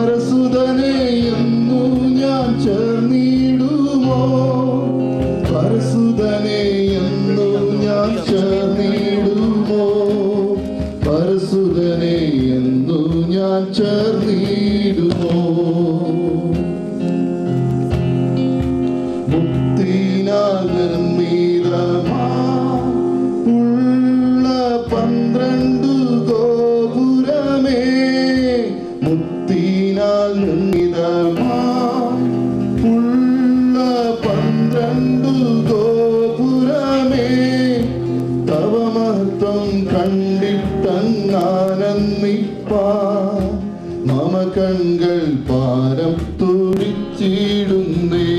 പരസുതനെ എന്നു ഞാൻ ചേർന്നിടുമോ? പരസുതനെ എന്നു ഞാൻ ചേർന്നിടുമോ? പരസുതനെ എന്നു ഞാൻ ചേർന്നിടുമോ? ഉള്ള 12 ഗോപുരമേ, മുത്തിനാൽ ഉള്ള 12 ഗോപുരമേ, തവ മഹത്വം കണ്ടിട്ടങ്ങാനന്ദിപ്പാൻ മമ കൺകൾ പാരം തുടിച്ചിടുന്നേ.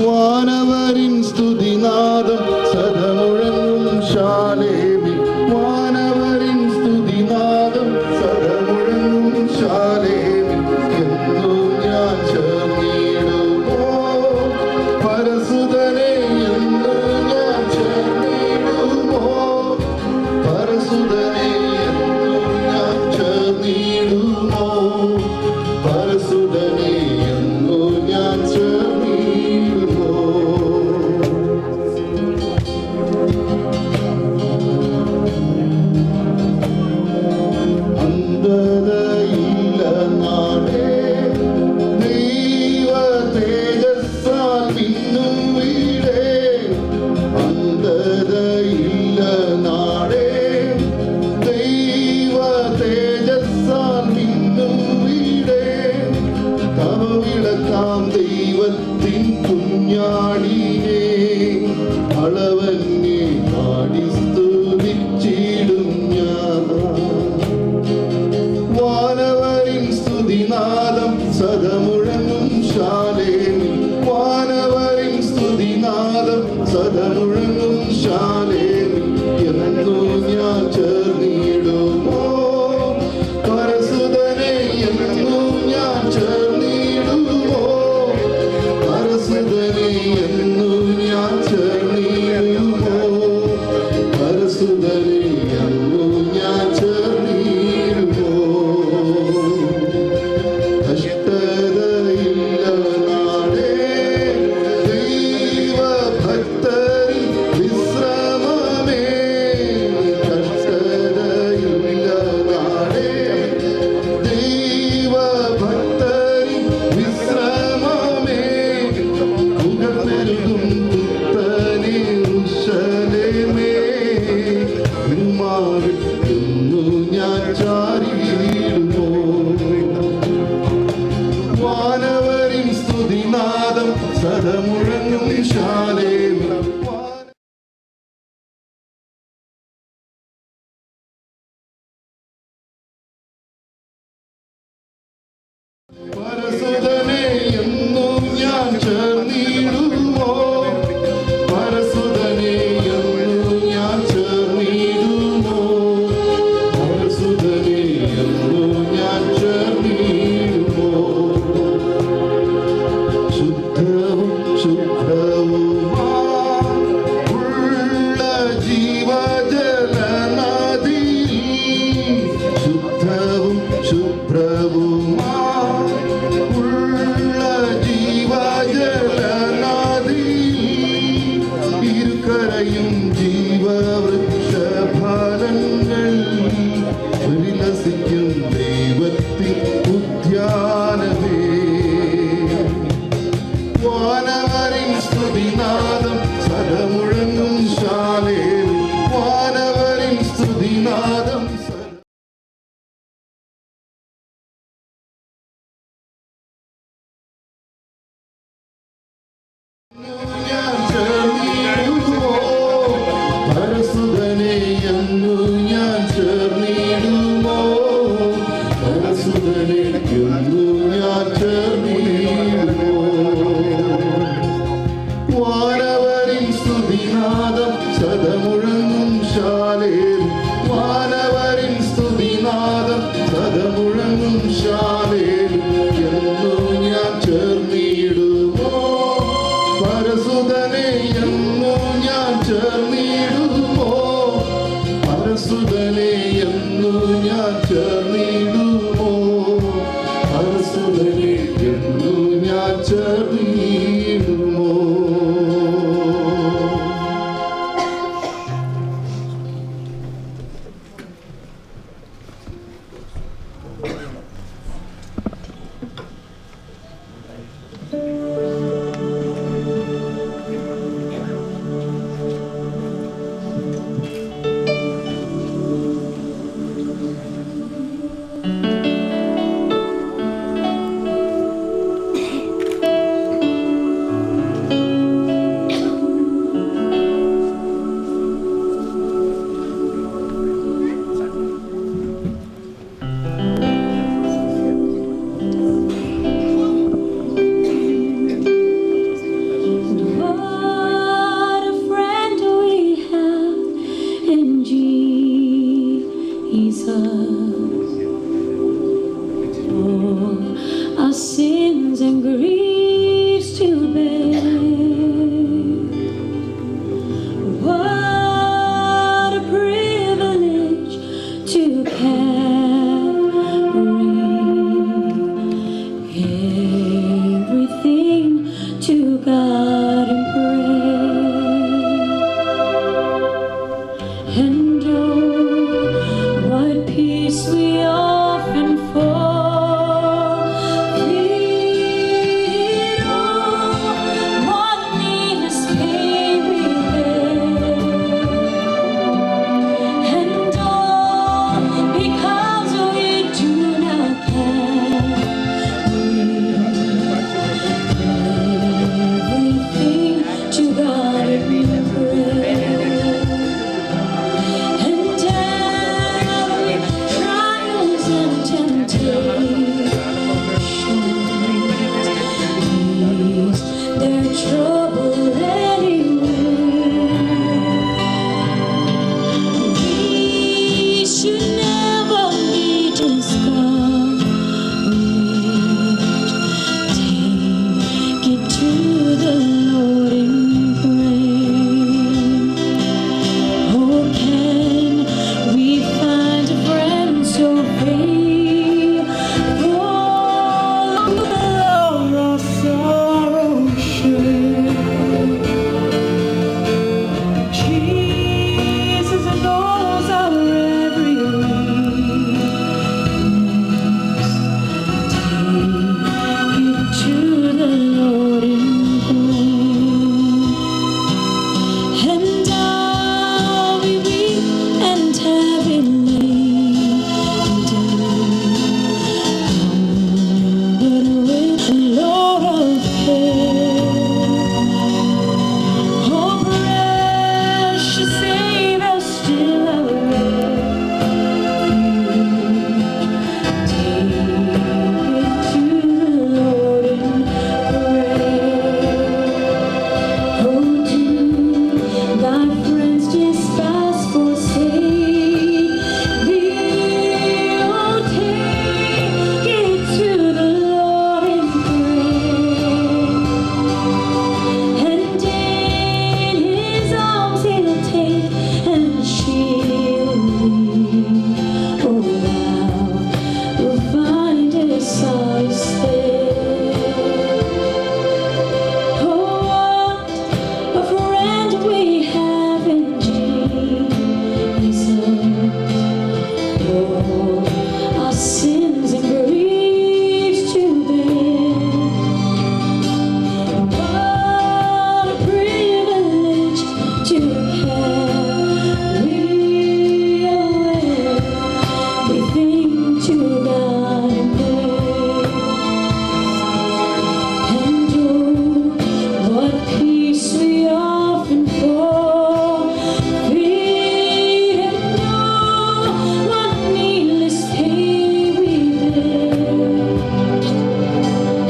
വാനവരിൻ സ്തുതിനാദം സദമുഴങ്ങും ശാലേമി, വാനവരിൻ സ്തുതിനാദം സദമുഴങ്ങും ശാലേമി, എന്നു ഞാൻ ചേർന്നിടുമോ? പരസുതനെ എന്നു ഞാൻ ചേർന്നിടുമോ? പരസുതനെ എന്നു ഞാൻ ചേർന്നിടുമോ? പരസുതനെ എന്നു ഞാൻ ചേർന്നിടുമോ? അന്ധതയില്ല നാടേ, ദൈവ തേജസ്സാൽ മിന്നും വീടേ. അന്ധതയില്ല നാടേ, ദൈവ തേജസ്സാൽ മിന്നും വീടേ. തവ വിളക്കാം ദൈവത്തിൻ കുഞ്ഞാടിനെ, അളവന്നെ പാടി സ്തുതിച്ചിടും ഞാൻ. വാനവരിൻ സ്തുതിനാദം സദമുഴങ്ങും ശാലേമി, വാനവരിൻ സ്തുതിനാദം സദമുഴങ്ങും ശാലേമി, എന്നു ഞാൻ ചേർന്നിടുമോ? പരസുതനെ എന്നു ഞാൻ ചേർന്നിടുമോ? പരസുതനെ എന്നു ഞാൻ ചേർന്നിടുമോ? പരസുതനെ എന്നു ഞാൻ ചേർന്നിടുമോ? കഷ്ടതയില്ല നാടേ, ദൈവഭക്തരിൽ വിശ്രമമേ. കഷ്ടതയില്ല നാടേ, ദൈവഭക്തരിൽ വിശ്രമമേ. ഉയർന്നെഴുതും പുത്തനെ ഉശലേമേ, ഉമ്മാവിൽ എന്നു ഞാൻ ചാരിയിടുമോ? വാനവരിൻ സ്തുതിനാദം സദമുഴങ്ങും ശാലേമി. പരസുതനെ എന്നു ഞാൻ ചേർന്നിടുമോ? പരസുതനെ എന്നു ഞാൻ ചേർന്നിടുമോ? പരസുതനെ എന്നു ഞാൻ ചേർന്നിടുമോ? ശുദ്ധവും ശുഭ്രവുമുള്ള ജീവജലനദി, ശുദ്ധവും ശുഭ്രവുമുള്ള ജീവജലനദി, ഇരുകരയും ജീവവൃക്ഷഫലങ്ങൾ വിലസിക്കും ദൈവത്തിൻ ഉദ്യാനമേ. വാനവരിൻ സ്തുതിനാദം സദമുഴങ്ങും ശാലേമി, വാനവരിൻ സ്തുതിനാദം ഞാൻ ചേർന്നിടുമോ? പരസുതനെ എന്നു ഞാൻ ചേർന്നിടുമോ? പരസുതനെ എന്നു ഞാൻ our sins and griefs to bear. What a privilege to carry everything to God in prayer. And oh, what peace we often forfeit. Oh, what needless pain we bear. And all because we do not carry everything to God in prayer. And every trials and temptations, ease their trouble anyway. We should never be discouraged. Take it to the Lord in prayer. Oh, can we find a friend so faithful? All our sorrow share. Jesus knows our every weakness. Take it to the Lord in prayer. And are we weak and heavy laden, but with a load of care. Oh, precious Savior, still our refuge. Take it to the Lord in prayer. Oh, do thy friends despise, forsake thee? Oh, take it to the Lord in prayer. And in His arms He'll take and shield thee. Oh, thou wilt find a solace there. Oh, what a friend we have in Jesus. All our sins and griefs to bear. What a privilege to carry everything to God in prayer. And oh, what peace we often forfeit. And oh, what needless pain we bear.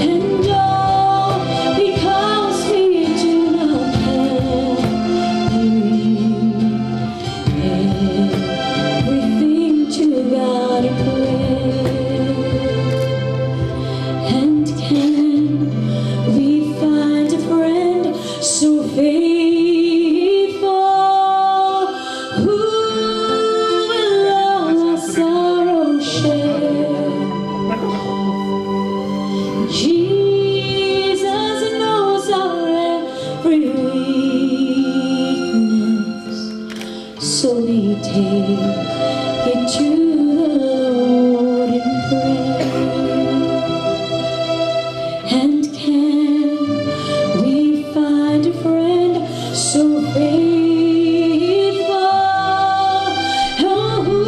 And all because we do not carry everything to God in prayer. And can we find a friend so faithful, who will all our sorrow share? Jesus knows our every weakness, so we take it to the Lord in prayer. And can we find a friend so faithful, oh, who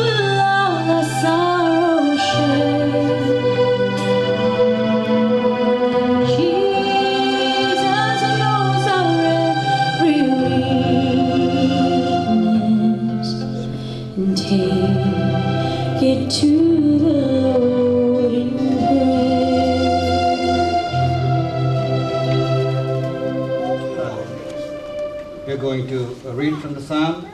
will all our sorrow share? Jesus knows our every weakness. And take it to the Lord in prayer. We're going to read from the Psalm.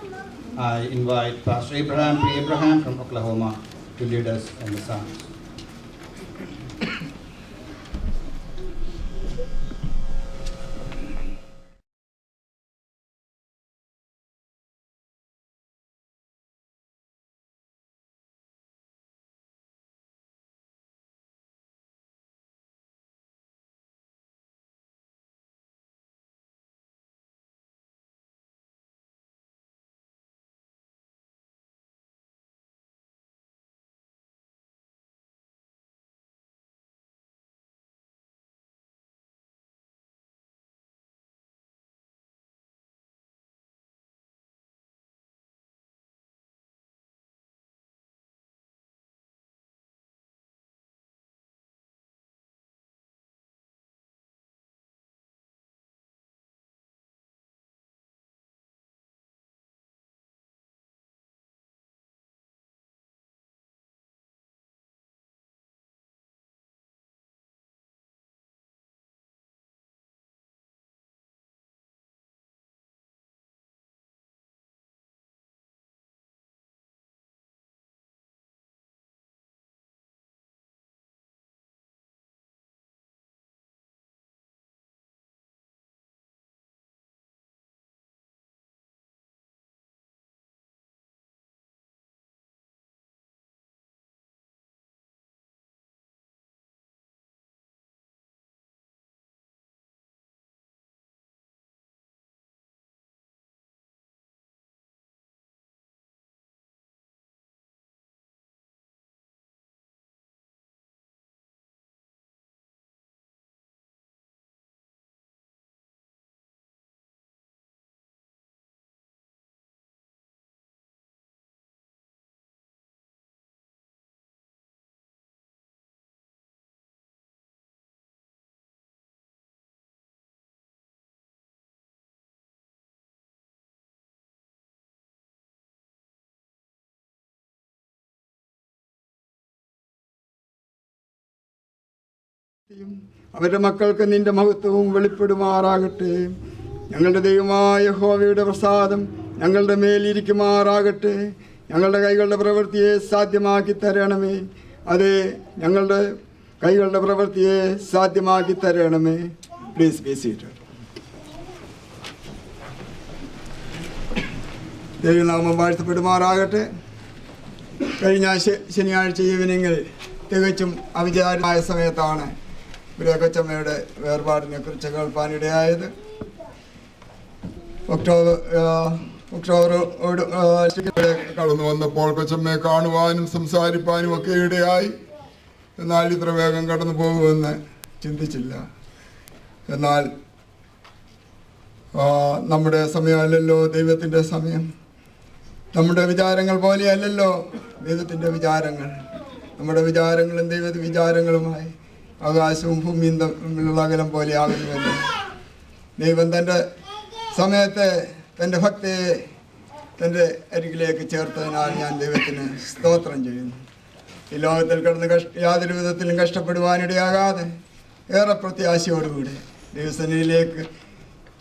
I invite Pastor Abraham P. Abraham from Oklahoma to lead us in the Psalms. അവരുടെ മക്കൾക്ക് നിന്റെ മഹത്വവും വെളിപ്പെടുമാറാകട്ടെ. ഞങ്ങളുടെ ദൈവമായ യഹോവയുടെ പ്രസാദം ഞങ്ങളുടെ മേലിരിക്കുമാറാകട്ടെ. ഞങ്ങളുടെ കൈകളുടെ പ്രവൃത്തിയെ സാധ്യമാക്കി തരണമേ. അതെ, ഞങ്ങളുടെ കൈകളുടെ പ്രവൃത്തിയെ സാധ്യമാക്കി തരണമേ. Please be seated. ദൈവനാമം വാഴ്ത്തപ്പെടുമാറാകട്ടെ. കഴിഞ്ഞ ശനിയാഴ്ച ഈവനിങ്ങിൽ തികച്ചും അവിചാരിതമായ സമയത്താണ് കൊച്ചമ്മയുടെ വേർപാടിനെ കുറിച്ച് കേൾപ്പാനിടയായത്. ഒക്ടോബർ കടന്നു വന്നപ്പോൾ കൊച്ചമ്മയെ കാണുവാനും സംസാരിപ്പാനും ഒക്കെ ഇടയായി. എന്നാൽ ഇത്ര വേഗം കടന്നു പോകുമെന്ന് ചിന്തിച്ചില്ല. എന്നാൽ നമ്മുടെ സമയമല്ലല്ലോ ദൈവത്തിൻ്റെ സമയം. നമ്മുടെ വിചാരങ്ങൾ പോലെയല്ലല്ലോ ദൈവത്തിൻ്റെ വിചാരങ്ങൾ. നമ്മുടെ വിചാരങ്ങളും ദൈവ വിചാരങ്ങളുമായി ആകാശവും ഭൂമിയും തമ്മിലുള്ള അകലം പോലെ ആകുന്നുവല്ലോ. ദൈവം തൻ്റെ സമയത്തെ തൻ്റെ ഭക്തിയെ തൻ്റെ അരികിലേക്ക് ചേർത്തതിനാൽ ഞാൻ ദൈവത്തിന് സ്തോത്രം ചെയ്യുന്നു. ഈ ലോകത്തിൽ കിടന്ന് യാതൊരു വിധത്തിലും കഷ്ടപ്പെടുവാനിടയാകാതെ ഏറെ പ്രത്യാശയോടുകൂടി ദൈവസന്നിധിയിലേക്ക്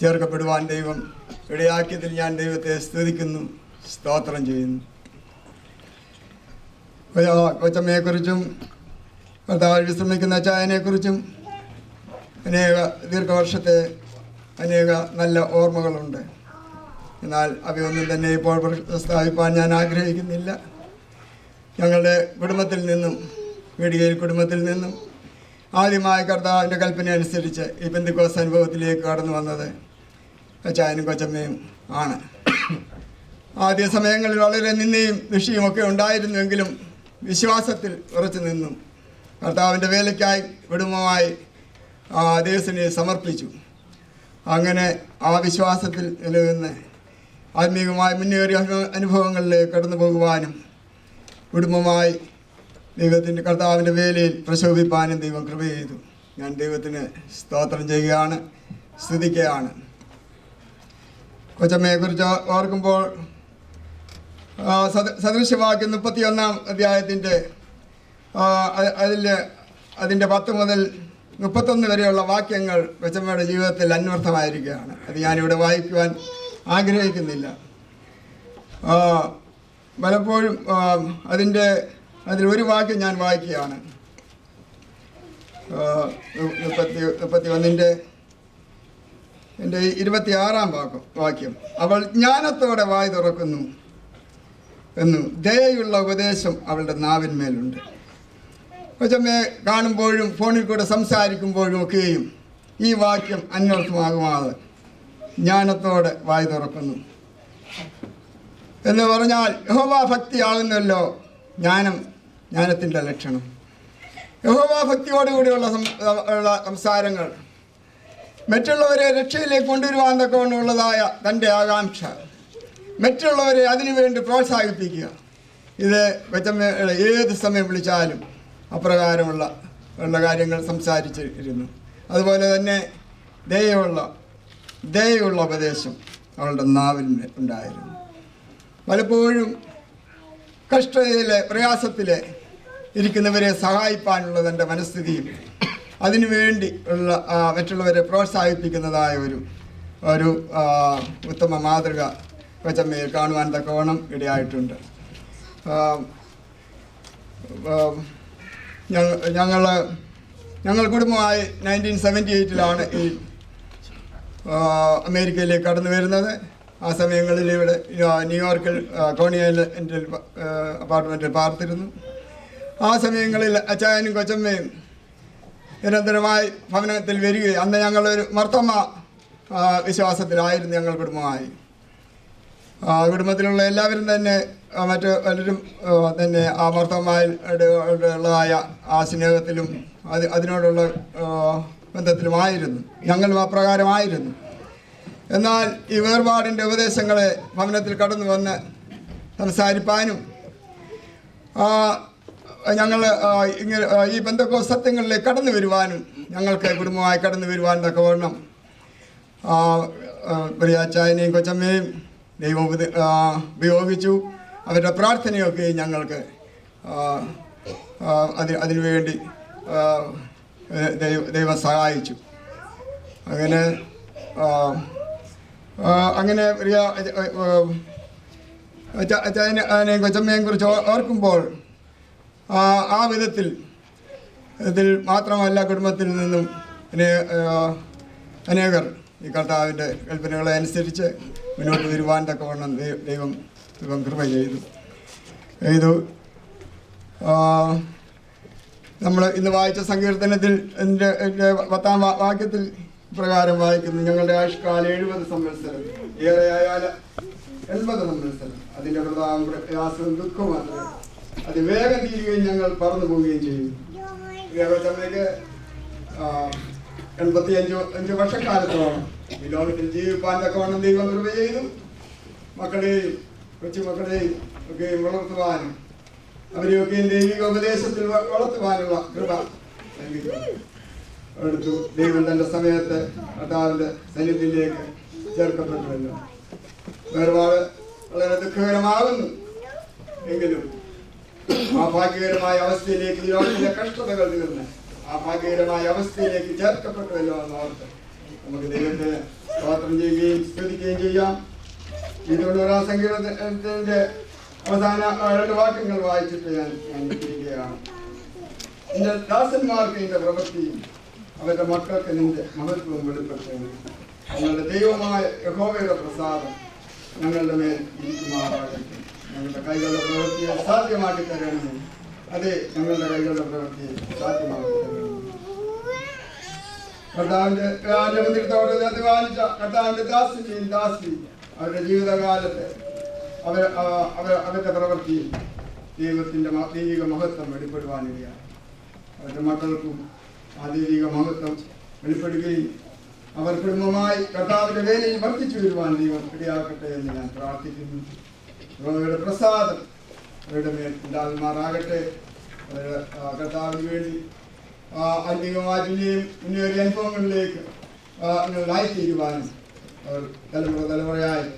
ചേർക്കപ്പെടുവാൻ ദൈവം ഇടയാക്കിയതിൽ ഞാൻ ദൈവത്തെ സ്തുതിക്കുന്നു, സ്തോത്രം ചെയ്യുന്നു. കൊച്ചമ്മയെക്കുറിച്ചും കർത്താവിൽ വിശ്രമിക്കുന്ന അച്ചായനെക്കുറിച്ചും അനേക ദീർഘവർഷത്തെ അനേക നല്ല ഓർമ്മകളുണ്ട്. എന്നാൽ അവയൊന്നും തന്നെ ഇപ്പോൾ പ്രസ്താവിപ്പാൻ ഞാൻ ആഗ്രഹിക്കുന്നില്ല. ഞങ്ങളുടെ കുടുംബത്തിൽ നിന്നും, വീഡിയോയിൽ കുടുംബത്തിൽ നിന്നും ആദ്യമായി കർത്താവിൻ്റെ കൽപ്പന അനുസരിച്ച് ഈ പെന്തക്കോസ്ത് അനുഭവത്തിലേക്ക് കടന്നു വന്നത് അച്ചായനും കൊച്ചമ്മയും ആണ്. ആദ്യ സമയങ്ങളിൽ വളരെ നിന്ദയും ദുഷിയുമൊക്കെ ഉണ്ടായിരുന്നുവെങ്കിലും വിശ്വാസത്തിൽ ഉറച്ചു നിന്നും കർത്താവിൻ്റെ വേലയ്ക്കായി കുടുംബമായി ദേവസനെ സമർപ്പിച്ചു. അങ്ങനെ ആ വിശ്വാസത്തിൽ നിലനിന്ന് ആത്മീയമായി മുന്നേറിയ അനുഭവങ്ങളിലേക്ക് കടന്നു പോകുവാനും കുടുംബമായി ദൈവത്തിൻ്റെ കർത്താവിൻ്റെ വേലയിൽ പ്രശോഭിപ്പാനും ദൈവം കൃപ ചെയ്തു. ഞാൻ ദൈവത്തിന് സ്തോത്രം ചെയ്യുകയാണ്, സ്തുതിക്കുകയാണ്. കൊച്ചമ്മയെക്കുറിച്ച് ഓർക്കുമ്പോൾ സദൃശവാക്യം 31-ാം അധ്യായത്തിൻ്റെ അതിൻ്റെ 10 മുതൽ 31 വരെയുള്ള വാക്യങ്ങൾ കൊച്ചമ്മയുടെ ജീവിതത്തിൽ അന്വർത്ഥമായിരിക്കുകയാണ്. അത് ഞാനിവിടെ വായിക്കുവാൻ ആഗ്രഹിക്കുന്നില്ല. പലപ്പോഴും അതിലൊരു വാക്യം ഞാൻ വായിക്കുകയാണ്. 31 എൻ്റെ 26 വാക്യം. അവൾ ജ്ഞാനത്തോടെ വായ് തുറക്കുന്നു എന്നു ദയയുള്ള ഉപദേശം അവളുടെ നാവിന്മേലുണ്ട്. കൊച്ചമ്മയെ കാണുമ്പോഴും ഫോണിൽ കൂടെ സംസാരിക്കുമ്പോഴും ഒക്കെയും ഈ വാക്യം അന്വർത്ഥമാകുമാതെ ജ്ഞാനത്തോടെ വായ് തുറക്കുന്നു എന്ന് പറഞ്ഞാൽ യഹോവാഭക്തിയാകുന്നല്ലോ ജ്ഞാനത്തിൻ്റെ ലക്ഷണം. യഹോവാഭക്തിയോടുകൂടിയുള്ള സംസാരങ്ങൾ, മറ്റുള്ളവരെ രക്ഷയിലേക്ക് കൊണ്ടുവരുവാൻ തക്കവണ്ണമുള്ളതായ തൻ്റെ ആകാംക്ഷ, മറ്റുള്ളവരെ അതിനുവേണ്ടി പ്രോത്സാഹിപ്പിക്കുക, ഇത് കൊച്ചമ്മയുടെ ഏത് സമയം വിളിച്ചാലും അപ്രകാരമുള്ള കാര്യങ്ങൾ സംസാരിച്ചിരുന്നു. അതുപോലെ തന്നെ ദയയുള്ള ഉപദേശം അവളുടെ നാവിൽ ഉണ്ടായിരുന്നു. പലപ്പോഴും കഷ്ടതയിലെ പ്രയാസത്തിലെ ഇരിക്കുന്നവരെ സഹായിപ്പാനുള്ള തൻ്റെ മനസ്ഥിതിയും അതിനുവേണ്ടി ഉള്ള മറ്റുള്ളവരെ പ്രോത്സാഹിപ്പിക്കുന്നതായ ഒരു ഉത്തമ മാതൃക കൊച്ചമ്മയിൽ കാണുവാൻ തക്കവണ്ണം ഇടയായിട്ടുണ്ട്. ഞങ്ങൾ കുടുംബമായി 1978 ഈ അമേരിക്കയിലേക്ക് കടന്നു വരുന്നത്. ആ സമയങ്ങളിൽ ഇവിടെ ന്യൂയോർക്കിൽ കോണി ഐലൻഡിൽ അപ്പാർട്ട്മെൻറ്റിൽ പാർത്തിരുന്നു. ആ സമയങ്ങളിൽ അച്ചായനും കൊച്ചമ്മയും നിരന്തരമായി ഭവനത്തിൽ വരികയും അന്ന് ഞങ്ങളൊരു മർത്തമ്മ വിശ്വാസത്തിലായിരുന്നു ഞങ്ങൾ കുടുംബമായി. കുടുംബത്തിലുള്ള എല്ലാവരും തന്നെ മറ്റു പലരും തന്നെ ആ മർത്തമ്മയുള്ളതായ ആ സ്നേഹത്തിലും അതിനോടുള്ള ബന്ധത്തിലുമായിരുന്നു. ഞങ്ങളും അപ്രകാരമായിരുന്നു. എന്നാൽ ഈ വേർപാടിൻ്റെ ഉപദേശങ്ങളെ ഭവനത്തിൽ കടന്നു വന്ന് സംസാരിപ്പാനും ഞങ്ങൾ ഇങ്ങനെ ഈ പെന്തക്കോസ്ത് സത്യങ്ങളിലേക്ക് കടന്നു വരുവാനും ഞങ്ങൾക്ക് കുടുംബമായി കടന്നു വരുവാൻ തക്കവണ്ണം പ്രിയാച്ചായനെയും കൊച്ചമ്മയും ദൈവം ഉപയോഗിച്ചു. അവരുടെ പ്രാർത്ഥനയൊക്കെ ഞങ്ങൾക്ക് അതിനുവേണ്ടി ദൈവം സഹായിച്ചു. അങ്ങനെ അച്ചായനെയും കൊച്ചമ്മയെയും കുറിച്ച് ഓർക്കുമ്പോൾ ആ വിധത്തിൽ ഇതിൽ മാത്രമല്ല കുടുംബത്തിൽ നിന്നും അനേകർ ഈ കർത്താവിൻ്റെ കൽപ്പനകളെ അനുസരിച്ച് മുന്നോട്ട് വരുവാൻ തക്കവണ്ണം ദൈവം കൃപ ചെയ്തു. നമ്മൾ ഇന്ന് വായിച്ച സങ്കീർത്തനത്തിൽ എൻ്റെ 10-ാം വാക്യത്തിൽ പ്രകാരം വായിക്കുന്നു: ഞങ്ങളുടെ ആയുഷ്കാലം 70 സംവത്സരം, ഏറെയായാൽ 80 സംവത്സരം. അതിൻ്റെ പ്രയാസവും ദുഃഖവും മാത്രമേ അത് വേഗം തീരുകയും ഞങ്ങൾ പറന്നു പോവുകയും ചെയ്യും. കൊച്ചമ്മയ്ക്ക് 85 വർഷക്കാലത്തോളം ഈ ലോകത്തിൽ ജീവിപ്പാൻ തക്കവണ്ണം ദൈവം കൃപ ചെയ്തു. മക്കളെയും കൊച്ചുമക്കളെയും ഒക്കെയും വളർത്തുവാനും അവരെയൊക്കെയും ദൈവിക ഉപദേശത്തിൽ വളർത്തുവാനുള്ള കൃപ എടുത്തു. ദൈവം തൻ്റെ സമയത്ത് കർത്താവിൻ്റെ സന്നിധിയിലേക്ക് ചേർക്കപ്പെട്ടുവല്ലോ. വേർപാട് വളരെ ദുഃഖകരമാകുന്നു. എങ്കിലും ആ ഭാഗ്യകരമായ അവസ്ഥയിലേക്ക്, ഈ ലോകത്തിലെ കഷ്ടതകൾ തീർന്ന് ആ ഭാഗ്യകരമായ അവസ്ഥയിലേക്ക് ചേർക്കപ്പെട്ടുവല്ലോ എന്നോർത്ത് നമുക്ക് ദൈവത്തെ സ്തോത്രം ചെയ്യുകയും സ്തുതിക്കുകയും ചെയ്യാം. ഈ 91-ാം സങ്കീർത്തനത്തിന്റെ അവസാന 2 വാക്യങ്ങൾ വായിച്ചിട്ട് ഞാൻ ഇരിക്കുകയാണ്. നിന്റെ ദാസന്മാർക്ക് നിന്റെ പ്രവൃത്തിയും അവരുടെ മക്കൾക്ക് നിന്റെ മഹത്വവും വെളിപ്പെടുത്തുന്നു. ഞങ്ങളുടെ ദൈവമായ യഹോവയുടെ പ്രസാദം ഞങ്ങളുടെ മേൽ ഇരിക്കുമാറാകട്ടെ. ഞങ്ങളുടെ കൈകളുടെ പ്രവൃത്തിയെ സാധ്യമാക്കി തരണമേ. അതെ, ഞങ്ങളുടെ കൈകളുടെ പ്രവൃത്തിയെ സാധ്യമാക്കി തരണമേ. കർത്താവിന്റെ മുദ്രത്തോട് അധ്വാനിച്ച കർത്താവിന്റെ ദാസിന്റെയും ദാസി അവരുടെ ജീവിതകാലത്ത് അവരുടെ പ്രവൃത്തിയിൽ ദൈവത്തിന്റെ ദൈവിക മഹത്വം വെളിപ്പെടുവാനിടയാണ്. അവരുടെ മക്കൾക്കും ആ ദൈവിക മഹത്വം വെളിപ്പെടുകയും അവർ കുടുംബമായി കർത്താവിന്റെ വേലയിൽ വർദ്ധിച്ചു വരുവാൻ ദൈവം ഇടയാക്കട്ടെ എന്ന് ഞാൻ പ്രാർത്ഥിക്കുന്നു. അവരുടെ പ്രസാദം അവരുടെ മേൽ ഉണ്ടാകുമാറാകട്ടെ. കർത്താവിന് വേണ്ടി ആത്മീയമാറ്റിനെയും മുന്നേറിയ അനുഭവങ്ങളിലേക്ക് ആയിത്തീരുവാനും അവർ തലമുറയായി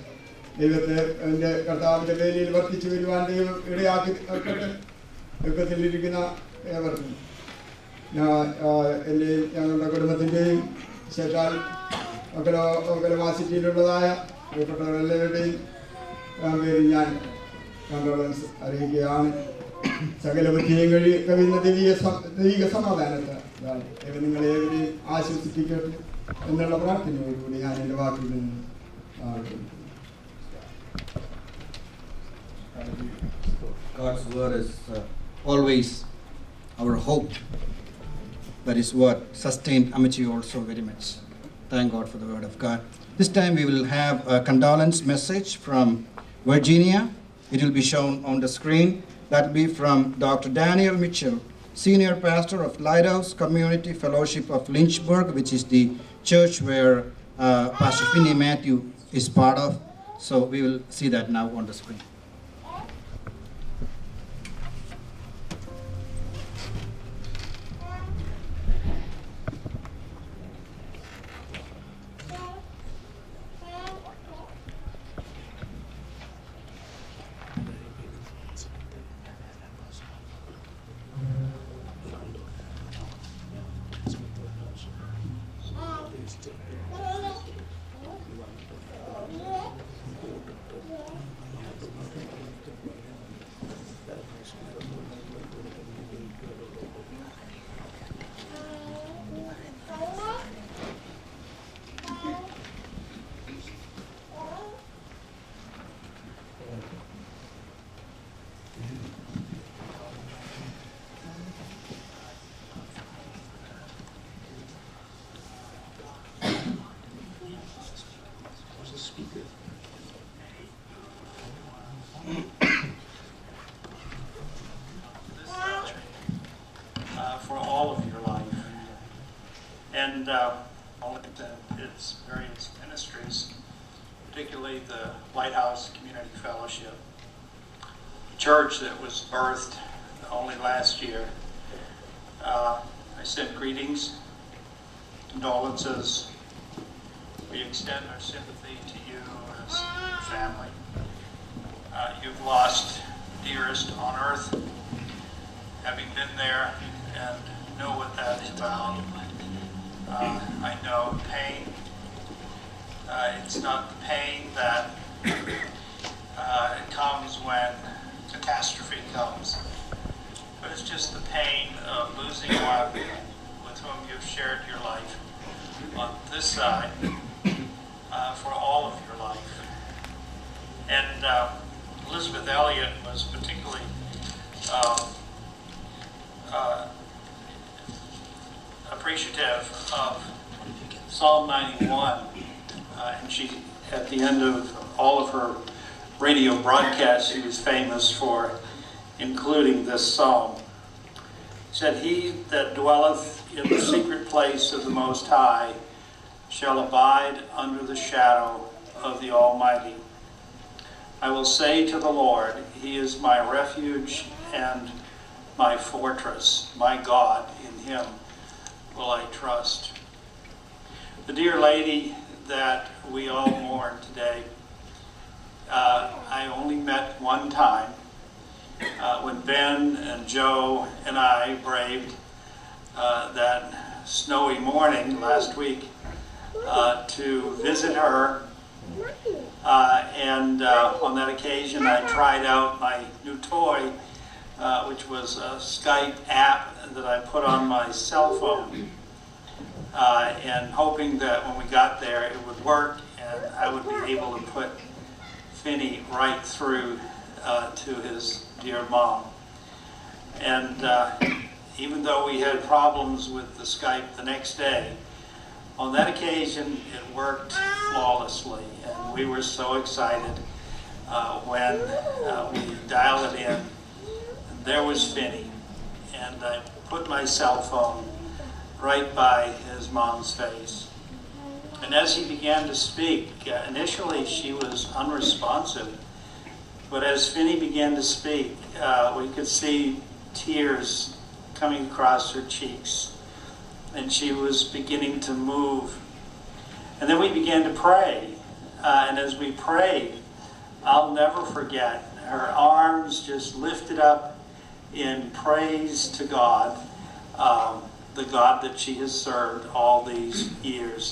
ദൈവത്തെ എൻ്റെ കർത്താവിൻ്റെ വേലയിൽ വർദ്ധിച്ചു വരുവാൻ ദൈവം ഇടയാക്കി വെക്കട്ടെ. ദുഃഖത്തിലിരിക്കുന്ന ഏവർക്കും എൻ്റെയും ഞങ്ങളുടെ കുടുംബത്തിൻ്റെയും ശേഷാൽ ഒക്കലമാസിറ്റിയിലുള്ളതായ പ്രിയപ്പെട്ടവരെല്ലാവരുടെയും പേരിൽ ഞാൻ കണ്ടോളൻസ് അറിയിക്കുകയാണ്. സകല ബുദ്ധിയും കവിയുന്ന ദൈവിക സമാധാനത്തെ ദൈവം നിങ്ങളേവരെയും ആശ്വസിപ്പിക്കട്ടെ എന്നുള്ള പ്രാർത്ഥനയോടുകൂടി ഞാൻ എൻ്റെ വാക്കിൽ നിന്ന് God's word is always our hope. That is what sustained Amici also very much. Thank God for the word of God. This time we will have a condolence message from Virginia. It will be shown on the screen. That will be from Dr. Daniel Mitchell, Senior Pastor of Lighthouse Community Fellowship of Lynchburg, which is the church where Pastor Finney Matthew is part of. So we will see that now on the screen. For all of your life, and all of its various ministries, particularly the Lighthouse Community Fellowship, a church that was birthed only last year. I send greetings, condolences. We extend our sympathy to you as a family. You've lost dearest on earth, having been there and know what that is about. I know pain. It's not the pain that comes when catastrophe comes, but it's just the pain of losing one with whom you've shared your life on this side for all of your life. And Elizabeth Elliot was particularly appreciative of Psalm 91, and she, at the end of all of her radio broadcasts, she was famous for including this psalm. She said, "He that dwelleth in the secret place of the Most High shall abide under the shadow of the Almighty. I will say to the Lord, He is my refuge and my fortress, my God, in Him will I trust." The dear lady that we all mourn today, I only met one time when Ben and Joe and I braved that snowy morning last week to visit her. And on that occasion I tried out my new toy, which was a Skype app that I put on my cell phone, and hoping that when we got there it would work and I would be able to put Finney right through to his dear mom. And even though we had problems with the Skype the next day, on that occasion it worked flawlessly, and we were so excited when we dialed it in. And there was Finney, and I put my cell phone right by his mom's face. And as he began to speak, initially she was unresponsive, but as Finney began to speak, we could see tears coming across her cheeks, and she was beginning to move. And then we began to pray, and as we prayed, I'll never forget, her arms just lifted up in praise to God, the God that she has served all these years.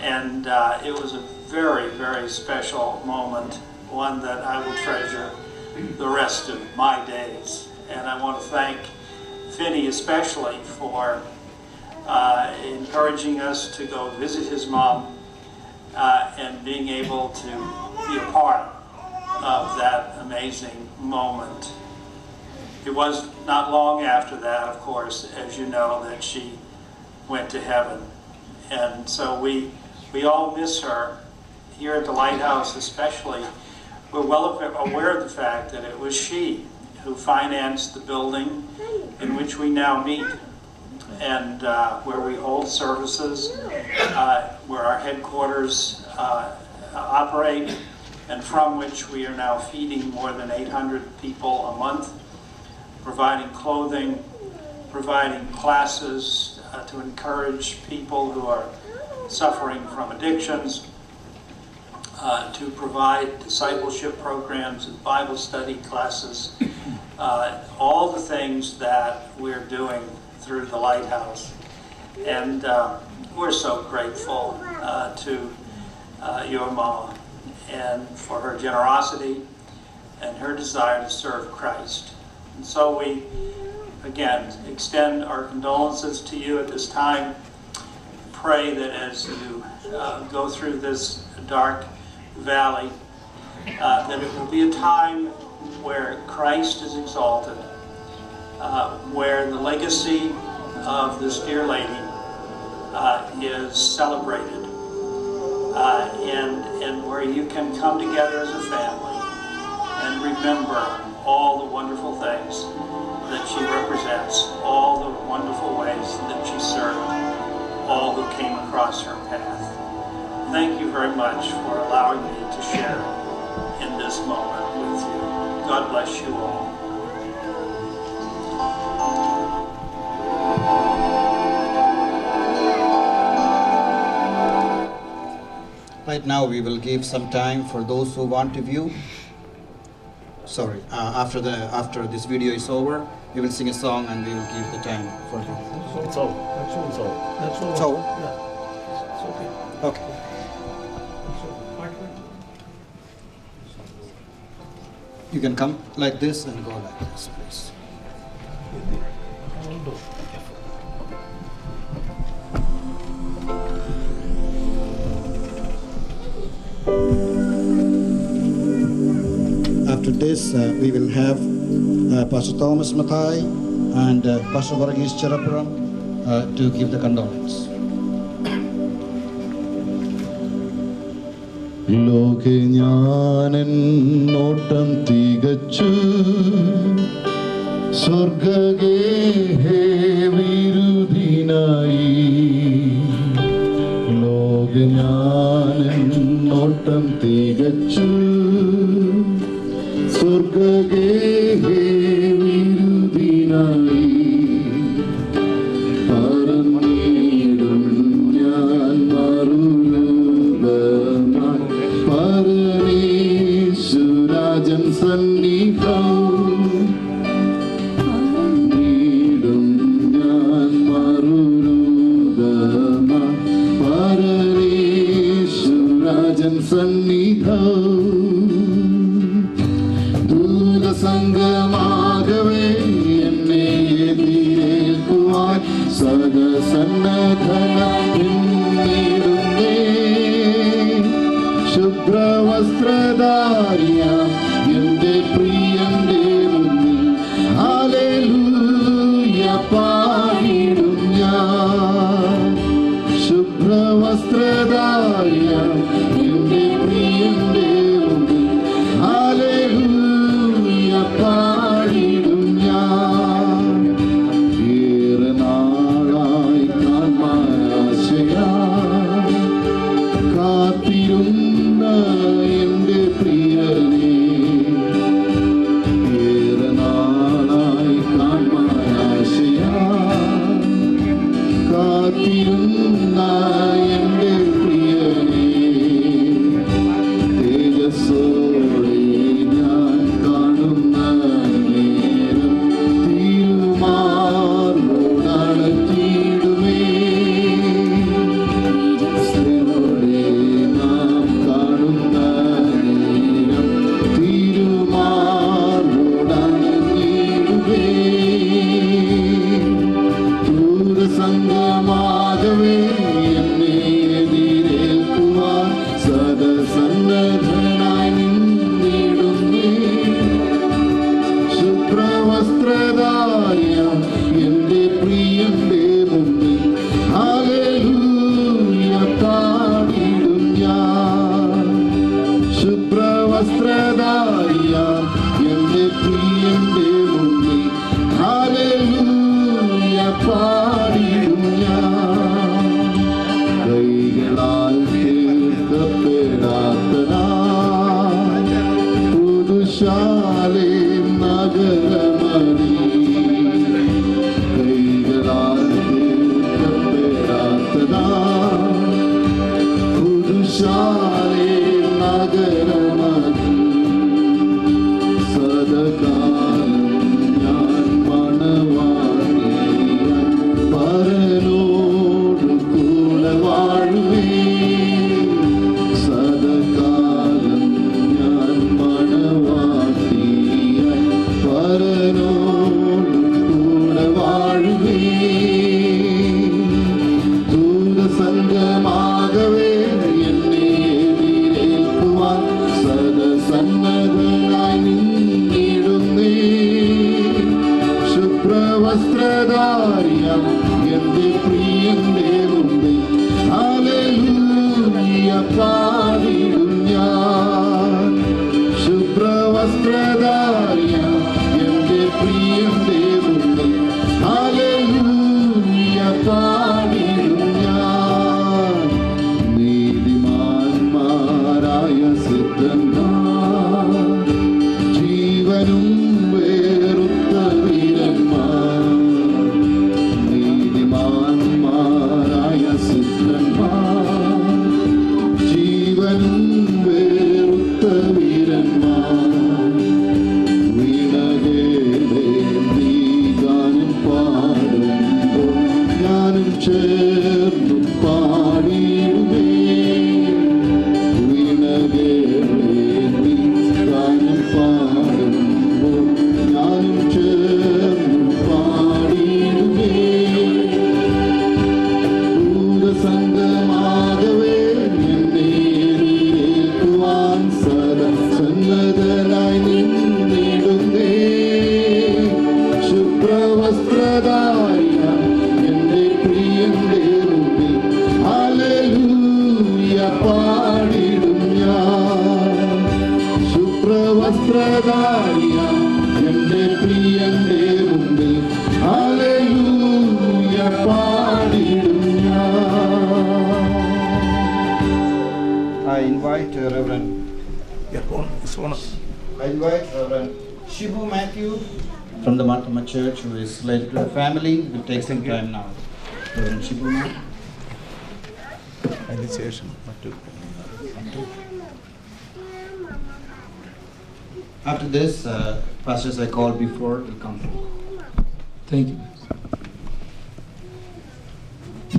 And it was a very, very special moment, one that I will treasure the rest of my days. And I want to thank Finney especially for encouraging us to go visit his mom and being able to be a part of that amazing moment. It was not long after that, of course, as you know, that she went to heaven. And so we all miss her. Here at the Lighthouse especially, we're well aware of the fact that it was she who financed the building in which we now meet, and where we hold services, where our headquarters operate, and from which we are now feeding more than 800 people a month, providing clothing, providing classes to encourage people who are suffering from addictions, to provide discipleship programs and Bible study classes, all the things that we're doing through the Lighthouse. And we're so grateful to your mama and for her generosity and her desire to serve Christ. And so we, again, extend our condolences to you at this time. Pray that as you go through this dark valley, that it will be a time where Christ is exalted, where the legacy of this dear lady is celebrated, and where you can come together as a family and remember all the wonderful things that she represents, all the wonderful ways that she served all who came across her path. Thank you very much for allowing me to share in this moment with you. God bless you all. Right now we will give some time for those who want to view. Sorry, after this video is over, we will sing a song and we will give the time for the... It's all. That's all. It's all. That's all. It's all? Yeah. It's okay. Okay. It's all. Michael? You can come like this and go like this, please. Hold on. After this, we will have Pastor Thomas Mathai and Pastor Varghese Cherapuram to give the condolence. ലോകെ ഞാനെൻ നോട്ടം തികച്ചു സ്വർഗഗേഹേ വിരുദിനായി ലോകെ ഞാനെൻ നോട്ടം തികച്ചു സ്വർഗഗേഹേ വിരുദിനായി പറന്നിടും ഞാൻ പരമേശ്വരാജൻ സന്നിധം നീടും ഞാൻ പരമേശ്വരാജൻ സന്നിധം ദൂതസംഗമാകവേ എന്നെ എതിരേൽക്കുവാൻ സദസന്നദ്ധനായിടുന്നേ ശുഭ്രവസ്ത്രധാരിയാം എന്റെ പ്രിയന്റെ മുന്നിൽ ഹല്ലേലൂയ പാടിടും ഞാൻ ശുഭ്രവസ്ത്രധാരിയാം എന്റെ പ്രിയന്റെ മുന്നിൽ ഹല്ലേലൂയ പാടിടും ഞാൻ ഏറെ നാളായി കാൺമാനാശയാ കാത്തിരുന്ന എന്റെ പ്രിയനേ നഗരമത് സദകാലം ഞാൻ മണവാട്ടിയായി പരനോട് കൂടെ വാഴുവേ. സദകാലം ഞാൻ മണവാട്ടിയായി പരനോട് കൂടെ വാഴുവേ. ദൂതസംഗമാകവേ എന്നെ എതിരേൽക്കുവാൻ സദസന്നദ്ധനായി നിന്നിടുന്നേ. ശുഭ്രവസ്ത്രധാരിയാം എന്റെ പ്രിയന്റെ മുമ്പിൽ ഹല്ലേലൂയ പാടിടും ഞാൻ. ശുഭ്രവസ്ത്രധാരിയാം എന്റെ പ്രിയന്റെ മുമ്പിൽ ഹല്ലേലൂയ പാടിടും ഞാൻ. നീതിമാന്മാരായ സിദ്ധന്മാർ ജീവനും വേറുത്ത വീരന്മാർ. നീതിമാന്മാരായ സിദ്ധന്മാർ ജീവനും വേറുത്ത വീരന്മാർ. വീണകേളേന്തി ഗാനം പാടുമ്പോൾ ഞാനും ചേർന്നു പാടിയിടുമേ. വീണകേളേന്തി ഗാനം പാടുമ്പോൾ ഞാനും ചേർന്നു പാടിയിടുമേ. ദൂതസംഗമാകവേ എന്നെ എതിരേൽക്കുവാൻ സന്നദ്ധനായി നിന്നിടുന്നേ. ശുഭ്രവസ്ത്രധാരിയാം എന്റെ പ്രിയന്റെ മുമ്പിൽ ഹല്ലേലൂയ പാടിടും ഞാൻ. ശുഭ്രവസ്ത്രധാരിയാം എന്റെ പ്രിയന്റെ മുമ്പിൽ ഹല്ലേലൂയ പാടിടും ഞാൻ. I invite Reverend Shibu Matthew from the Marthama Church, who is related to the family. Will take some time now. Reverend Shibu Matthew. അതിനുശേഷം മറ്റു After this, pastors I called before will come. Thank you.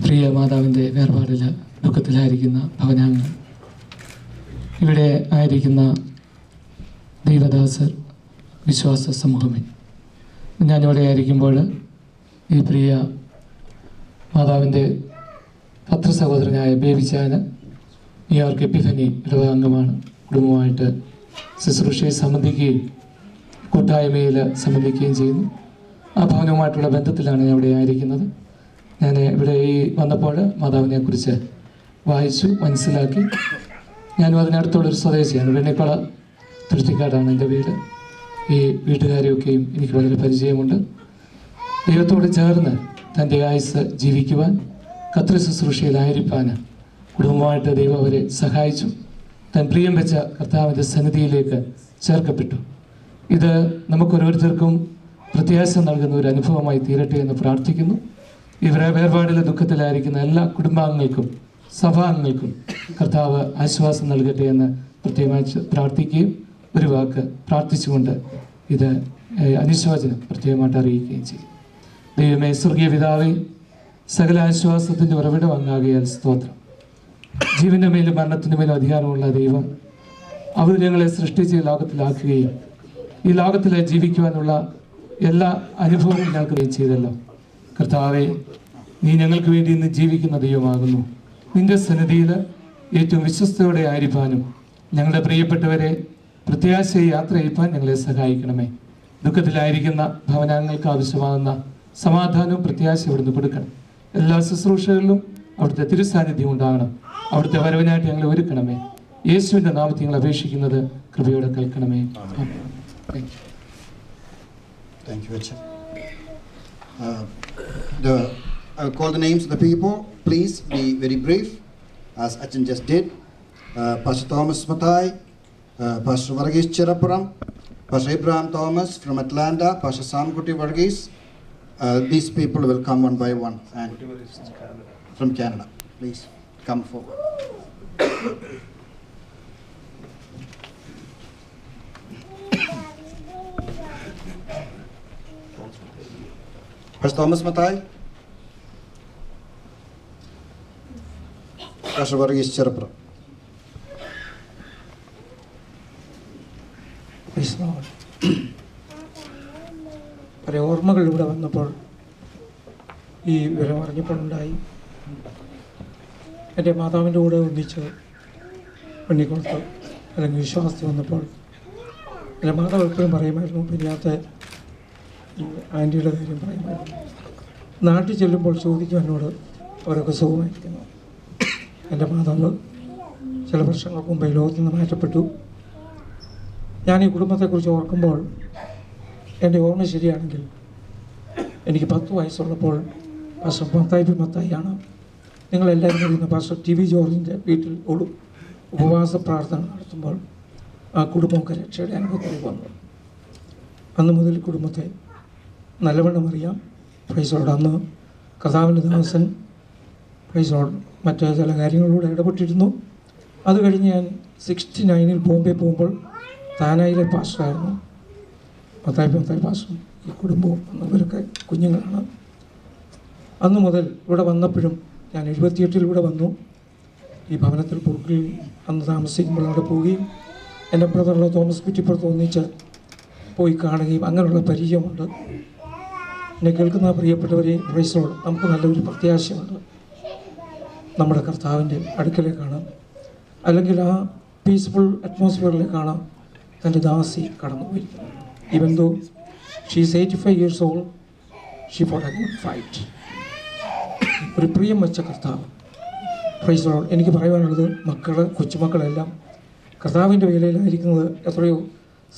പ്രിയ മാതാവിൻ്റെ വേർപാടിൽ ദുഃഖത്തിലായിരിക്കുന്ന ഭവനാംഗങ്ങൾ, ഇവിടെ ആയിരിക്കുന്ന ദൈവദാസർ, വിശ്വാസ സമൂഹമേ, ഞാനിവിടെ ആയിരിക്കുമ്പോൾ ഈ പ്രിയ മാതാവിൻ്റെ പത്രസഹോദരനായ ബേബിച്ചാന് ന്യൂയോർക്ക് എപ്പിഫനി ഇടവകാംഗമാണ്. കുടുംബമായിട്ട് ശുശ്രൂഷയെ സംബന്ധിക്കുകയും കൂട്ടായ്മയിൽ സംബന്ധിക്കുകയും ചെയ്യുന്നു. ആ ഭവനവുമായിട്ടുള്ള ബന്ധത്തിലാണ് ഞാൻ ഇവിടെ ആയിരിക്കുന്നത്. ഞാൻ ഇവിടെ ഈ വന്നപ്പോൾ മാതാവിനെക്കുറിച്ച് വായിച്ചു, മനസ്സിലാക്കി. ഞാനും അതിനടുത്തുള്ളൊരു സ്വദേശിയാണ്. വെണ്ണിക്കുള തുരുത്തിക്കാടാണ് എൻ്റെ വീട്. ഈ വീട്ടുകാരെയൊക്കെയും എനിക്ക് വളരെ പരിചയമുണ്ട്. ദൈവത്തോട് ചേർന്ന് തൻ്റെ ആയുസ് ജീവിക്കുവാൻ, കർത്തൃ ശുശ്രൂഷയിലായിരിക്കാൻ കുടുംബമായിട്ട് ദൈവം അവരെ സഹായിച്ചു. താൻ പ്രിയം വെച്ച കർത്താവിൻ്റെ സന്നിധിയിലേക്ക് ചേർക്കപ്പെട്ടു. ഇത് നമുക്കോരോരുത്തർക്കും പ്രത്യാശ നൽകുന്ന ഒരു അനുഭവമായി തീരട്ടെ എന്ന് പ്രാർത്ഥിക്കുന്നു. ഇവരെ വേർപാടിലെ ദുഃഖത്തിലായിരിക്കുന്ന എല്ലാ കുടുംബാംഗങ്ങൾക്കും സഭാംഗങ്ങൾക്കും കർത്താവ് ആശ്വാസം നൽകട്ടെ എന്ന് പ്രത്യേകമായി പ്രാർത്ഥിക്കുകയും ഒരു വാക്ക് പ്രാർത്ഥിച്ചുകൊണ്ട് ഇത് അനുശോചനം പ്രത്യേകമായിട്ട് അറിയിക്കുകയും ചെയ്യും. ദൈവമേ, സ്വർഗീയ പിതാവേ, സകല ആശ്വാസത്തിൻ്റെ ഉറവിടം അങ്ങാകിയാൽ സ്തോത്രം. ജീവൻ്റെ മേലും മരണത്തിൻ്റെ മേലും അധികാരമുള്ള ദൈവം അവർ ഞങ്ങളെ സൃഷ്ടിച്ച് ഈ ലോകത്തിലാക്കുകയും ഈ ലോകത്തിൽ ജീവിക്കുവാനുള്ള എല്ലാ അനുഭവവും ഞങ്ങൾക്ക് നീ ചെയ്തല്ലോ. കർത്താവെ, നീ ഞങ്ങൾക്ക് വേണ്ടി ഇന്ന് ജീവിക്കുന്ന ദൈവമാകുന്നു. നിന്റെ സന്നിധിയിൽ ഏറ്റവും വിശ്വസ്തയോടെ ആയിരിക്കാനും ഞങ്ങളുടെ പ്രിയപ്പെട്ടവരെ പ്രത്യാശയെ യാത്ര ചെയ്യിപ്പാൻ ഞങ്ങളെ സഹായിക്കണമേ. ദുഃഖത്തിലായിരിക്കുന്ന ഭവനാംഗങ്ങൾക്ക് ആവശ്യമാകുന്ന സമാധാനവും പ്രത്യാശ അവിടുന്ന് കൊടുക്കണം. എല്ലാ ശുശ്രൂഷകളിലും അവിടുത്തെ തിരുസാന്നിധ്യം ഉണ്ടാകണം. അവിടുത്തെ വരവിനായിട്ട് ഞങ്ങളെ ഒരുക്കണമേ. യേശുവിൻ്റെ നാമത്തിൽ ഞങ്ങൾ അപേക്ഷിക്കുന്നത് കൃപയോടെ കേൾക്കണമേ. Thank you, Richard. I will call the names of the people. Please be very brief, as Achan just did. Pastor Thomas Mathai, Pastor Varghese Chirapuram, Pastor Abraham Thomas from Atlanta, Pastor Sam Kuti Varghese. These people will come one by one. And from Canada, please come forward. Pastor Thomas Mathai. Pastor Varghese Cherapra. Praise the Lord. പല ഓർമ്മകൾ ഇവിടെ വന്നപ്പോൾ ഈ വിവരം അറിഞ്ഞപ്പോഴുണ്ടായി. എൻ്റെ മാതാവിൻ്റെ കൂടെ ഒന്നിച്ച് പെണ്ണിക്കൊടുത്ത് അല്ലെങ്കിൽ വിശ്വാസത്തിൽ വന്നപ്പോൾ എൻ്റെ മാതാവ് എപ്പോഴും പറയുമായിരുന്നു, പിന്നത്തെ ഈ ആൻറ്റിയുടെ കാര്യം പറയുമായിരുന്നു. നാട്ടിൽ ചെല്ലുമ്പോൾ ചോദിക്കും എന്നോട് അവരൊക്കെ സുഖമായിരിക്കുന്നു. എൻ്റെ മാതാവ് ചില വർഷങ്ങൾക്ക് മുമ്പ് ഈ ലോകത്തിൽ നിന്ന് മാറ്റപ്പെട്ടു. ഞാൻ ഈ കുടുംബത്തെക്കുറിച്ച് ഓർക്കുമ്പോൾ എൻ്റെ ഓർമ്മ ശരിയാണെങ്കിൽ എനിക്ക് 10 വയസ്സുള്ളപ്പോൾ പാസ്റ്റർ മത്തായി മത്തായിയാണ് നിങ്ങളെല്ലാവരും അറിയുന്ന പാസ്റ്റർ ടി വി ജോർജിൻ്റെ വീട്ടിൽ ഉപവാസ പ്രാർത്ഥന നടത്തുമ്പോൾ ആ കുടുംബമൊക്കെ രക്ഷയുടെ അനുഭവത്തിൽ വന്നു. അന്ന് മുതൽ കുടുംബത്തെ നല്ലവണ്ണം അറിയാം. പ്രൈസോട് അന്ന് കർത്താവിൻ്റെ ദാസൻ പ്രൈസോട് മറ്റ് ചില കാര്യങ്ങളിലൂടെ ഇടപെട്ടിരുന്നു. അത് കഴിഞ്ഞ് ഞാൻ 69 ബോംബെ പോകുമ്പോൾ താനായിലെ പാസ്റ്ററായിരുന്നു. മത്തായി പാസ്റ്ററും ഈ കുടുംബവും ഇവരൊക്കെ കുഞ്ഞുങ്ങളാണ്. അന്ന് മുതൽ ഇവിടെ വന്നപ്പോഴും ഞാൻ 78 ഇവിടെ വന്നു. ഈ ഭവനത്തിൽ പുറകിൽ അന്ന് താമസിക്കുമ്പോൾ അവിടെ പോവുകയും എൻ്റെ ബ്രദറുള്ള തോമസ് കുറ്റിപ്പുറത്ത് ഒന്നിച്ച് പോയി കാണുകയും അങ്ങനെയുള്ള പരിചയമുണ്ട്. എന്നെ കേൾക്കുന്ന പ്രിയപ്പെട്ടവരെ, പ്രൈസോട് നമുക്ക് നല്ലൊരു പ്രത്യാശയുണ്ട്. നമ്മുടെ കർത്താവിൻ്റെ അടുക്കലേക്കാണ്, അല്ലെങ്കിൽ ആ പീസ്ഫുൾ അറ്റ്മോസ്ഫിയറിലേക്കാണ് തൻ്റെ ദാസി കടന്നുപോയി. Even though she is 85 years old, she fought a good fight. ഒരു പ്രിയം വെച്ച കർത്താവ്. Praise the lord. എനിക്ക് പറയുവാനുള്ളത്, കൊച്ചുമക്കളെല്ലാം കർത്താവിൻ്റെ വേലയിലായിരിക്കുന്നത് എത്രയോ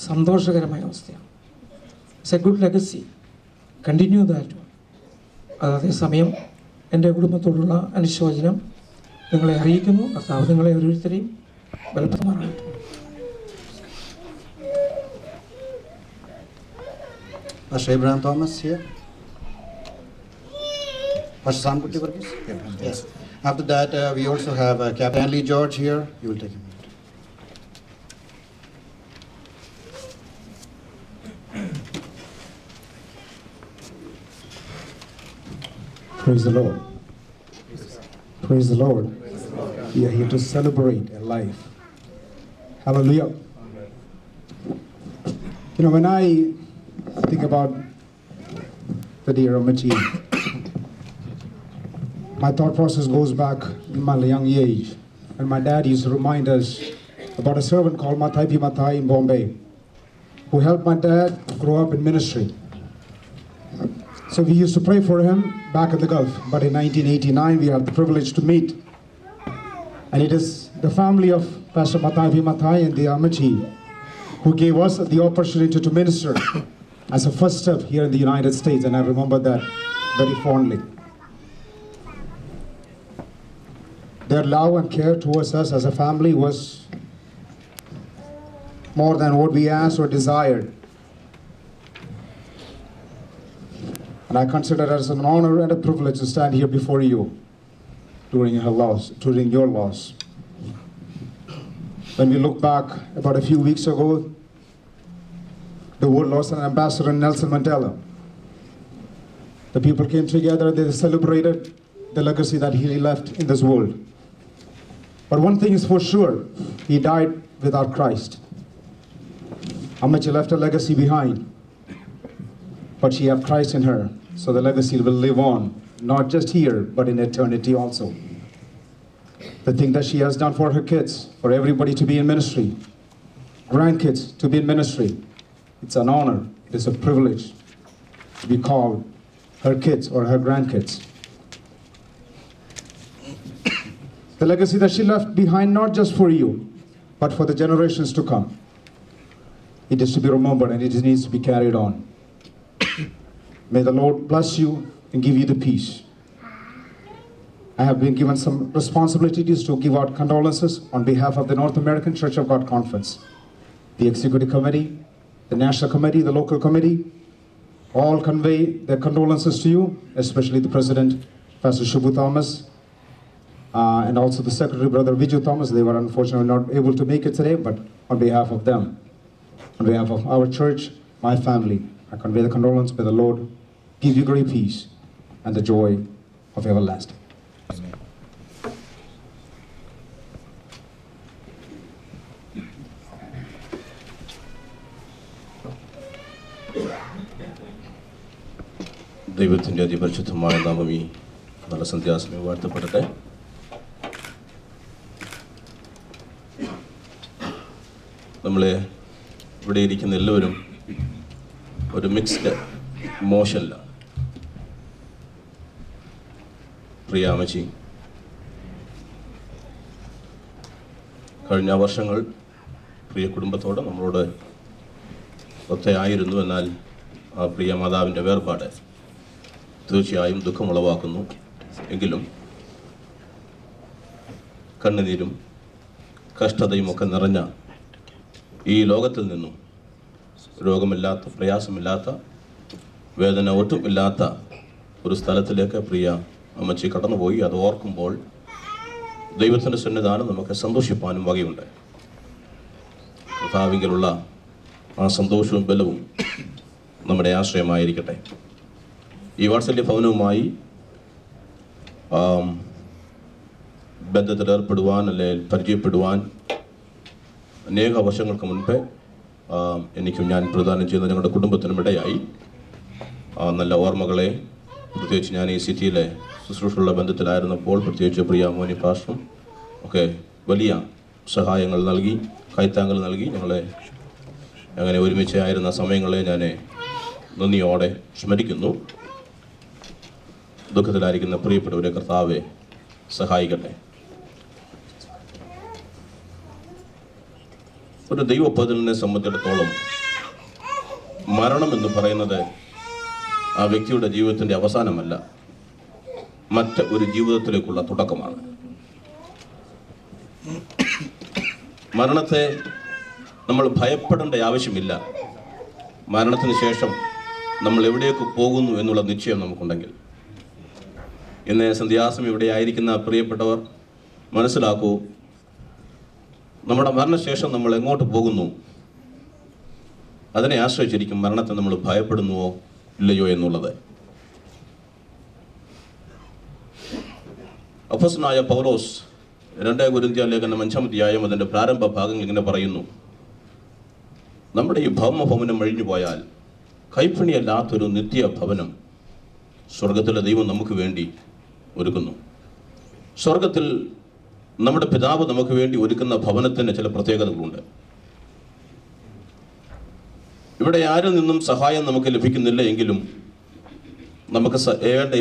സന്തോഷകരമായ അവസ്ഥയാണ്. It's a good legacy. Continue that. അതേസമയം എൻ്റെ കുടുംബത്തോടുള്ള അനുശോചനം നിങ്ങളെ അറിയിക്കുന്നു. കർത്താവ് നിങ്ങളെ ഓരോരുത്തരെയും ബലപ്രദമാകട്ടെ. Pastor Abraham Thomas here. Pastor Sam Kutti Varghese? Yes. After that, we also have Captain Lee George here. You will take him. Praise the Lord. Praise the Lord. We are here to celebrate a life. Hallelujah. You know, when I think about the dear Amachi, my thought process goes back in my young age. And my dad used to remind us about a servant called Mathai Mathai in Bombay, who helped my dad grow up in ministry. So we used to pray for him back in the Gulf. But in 1989, we had the privilege to meet. And it is the family of Pastor Mathai Mathai and the Amachi who gave us the opportunity to minister as a first step here in the United States. And I remember that very fondly. Their love and care towards us as a family was more than what we asked or desired. And I consider it as an honor and a privilege to stand here before you during your loss. When we look back about a few weeks ago, the world lost an ambassador, Nelson Mandela. The people came together, they celebrated the legacy that he left in this world. But one thing is for sure, he died without Christ. Amachi left a legacy behind, but she had Christ in her, so the legacy will live on, not just here, but in eternity also. The thing that she has done for her kids, for everybody to be in ministry, grandkids to be in ministry, it's an honor, it is a privilege to be called her kids or her grandkids. The legacy that she left behind, not just for you, but for the generations to come. It is to be remembered and it needs to be carried on. May the Lord bless you and give you the peace. I have been given some responsibilities to give out condolences on behalf of the North American Church of God Conference. The Executive Committee, the National Committee, the local committee, all convey their condolences to you, especially the President, Pastor Shubhu Thomas, and also the Secretary, Brother Viju Thomas. They were unfortunately not able to make it today, but on behalf of them, on behalf of our church, my family, I convey the condolence. May the Lord give you great peace and the joy of everlasting. Amen. ദൈവത്തിൻ്റെ അതിപരിശുദ്ധമായ നാമം ഈ നല്ല സന്ധ്യാസമയം വാഴ്ത്തപ്പെടട്ടെ. നമ്മളെ ഇവിടെ ഇരിക്കുന്ന എല്ലാവരും ഒരു mixed ഇമോഷനിലാണ്. പ്രിയ അമ്മച്ചി, കഴിഞ്ഞ വർഷങ്ങൾ പ്രിയ കുടുംബത്തോട് നമ്മളോട് ഒത്തയായിരുന്നു. എന്നാൽ ആ പ്രിയ മാതാവിൻ്റെ വേർപാട് തീർച്ചയായും ദുഃഖമുളവാക്കുന്നു. എങ്കിലും കണ്ണുനീരും കഷ്ടതയും ഒക്കെ നിറഞ്ഞ ഈ ലോകത്തിൽ നിന്നും രോഗമില്ലാത്ത, പ്രയാസമില്ലാത്ത, വേദന ഒട്ടും ഇല്ലാത്ത ഒരു സ്ഥലത്തിലേക്ക് പ്രിയ അമ്മച്ചി കടന്നുപോയി. അത് ഓർക്കുമ്പോൾ ദൈവത്തിൻ്റെ സന്നിധാനം നമുക്ക് സന്തോഷിപ്പാനും വകയുണ്ട്. കർത്താവിലുള്ള ആ സന്തോഷവും ബലവും നമ്മുടെ ആശ്രയമായിരിക്കട്ടെ. ഈ വാത്സല്യ ഭവനവുമായി ബന്ധത്തിലേർപ്പെടുവാൻ അല്ലെങ്കിൽ പരിചയപ്പെടുവാൻ അനേക വർഷങ്ങൾക്ക് മുൻപേ എനിക്കും ഞാൻ പ്രദാനം ചെയ്യുന്ന ഞങ്ങളുടെ കുടുംബത്തിനും ഇടയായി. നല്ല ഓർമ്മകളെ, പ്രത്യേകിച്ച് ഞാൻ ഈ സിറ്റിയിലെ ശുശ്രൂഷയുള്ള ബന്ധത്തിലായിരുന്നപ്പോൾ പ്രത്യേകിച്ച് പ്രിയ മോനി പാസ്റ്ററും ഒക്കെ വലിയ സഹായങ്ങൾ നൽകി, കൈത്താങ്കൾ നൽകി ഞങ്ങളെ അങ്ങനെ ഒരുമിച്ചായിരുന്ന സമയങ്ങളെ ഞാൻ നന്ദിയോടെ സ്മരിക്കുന്നു. ദുഃഖത്തിലായിരിക്കുന്ന പ്രിയപ്പെട്ടവരെ കർത്താവെ സഹായിക്കട്ടെ. ഒരു ദൈവപൈതലിനെ സംബന്ധിച്ചിടത്തോളം മരണം എന്ന് പറയുന്നത് ആ വ്യക്തിയുടെ ജീവിതത്തിൻ്റെ അവസാനമല്ല, മറ്റ് ഒരു ജീവിതത്തിലേക്കുള്ള തുടക്കമാണ്. മരണത്തെ നമ്മൾ ഭയപ്പെടേണ്ട ആവശ്യമില്ല. മരണത്തിന് ശേഷം നമ്മൾ എവിടേക്ക് പോകുന്നു എന്നുള്ള നിശ്ചയം നമുക്കുണ്ടെങ്കിൽ, ഇന്ന് സന്ധ്യാസം ഇവിടെ ആയിരിക്കുന്ന പ്രിയപ്പെട്ടവർ മനസ്സിലാക്കൂ, നമ്മുടെ മരണശേഷം നമ്മൾ എങ്ങോട്ട് പോകുന്നു അതിനെ ആശ്രയിച്ചിരിക്കും മരണത്തെ നമ്മൾ ഭയപ്പെടുന്നുവോ ഇല്ലയോ എന്നുള്ളത്. അപ്പോസ്തലനായ പൗലോസ് 2 കൊരിന്ത്യർ ലേഖനം 5-ാം അധ്യായം അതിൻ്റെ പ്രാരംഭ ഭാഗങ്ങൾ ഇങ്ങനെ പറയുന്നു: നമ്മുടെ ഈ ഭൗമഭവനം അഴിഞ്ഞു പോയാൽ കൈപ്പണിയല്ലാത്തൊരു നിത്യ ഭവനം സ്വർഗത്തിലെ ദൈവം നമുക്ക് വേണ്ടി ഒരുക്കുന്നു. സ്വർഗത്തിൽ നമ്മുടെ പിതാവ് നമുക്ക് വേണ്ടി ഒരുക്കുന്ന ഭവനത്തിന് ചില പ്രത്യേകതകളുണ്ട്. ഇവിടെ ആരിൽ നിന്നും സഹായം നമുക്ക് ലഭിക്കുന്നില്ല എങ്കിലും നമുക്ക്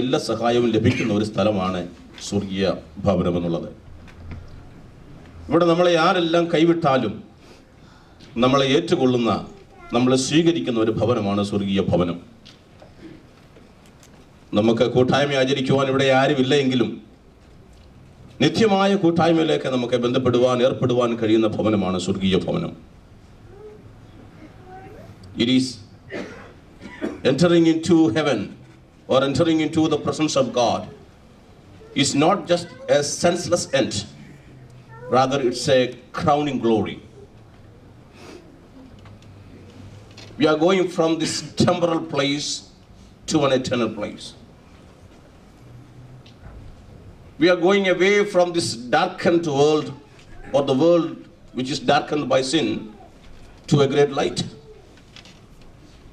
എല്ലാ സഹായവും ലഭിക്കുന്ന ഒരു സ്ഥലമാണ് സ്വർഗീയ ഭവനം എന്നുള്ളത്. ഇവിടെ നമ്മളെ ആരെല്ലാം കൈവിട്ടാലും നമ്മളെ ഏറ്റുകൊള്ളുന്ന, നമ്മളെ സ്വീകരിക്കുന്ന ഒരു ഭവനമാണ് സ്വർഗീയ ഭവനം. നമുക്ക് കൂട്ടായ്മ ആചരിക്കുവാൻ ഇവിടെ ആരുമില്ല എങ്കിലും നിത്യമായ കൂട്ടായ്മയിലേക്ക് നമുക്ക് ബന്ധപ്പെടുവാൻ, ഏർപ്പെടുവാൻ കഴിയുന്ന ഭവനമാണ് സ്വർഗീയ ഭവനം. It is entering into heaven or entering into the presence of God is not just a senseless end, rather it's a crowning glory. We are going from this temporal place to an eternal place. We are going away from this darkened world, or the world which is darkened by sin, to a great light.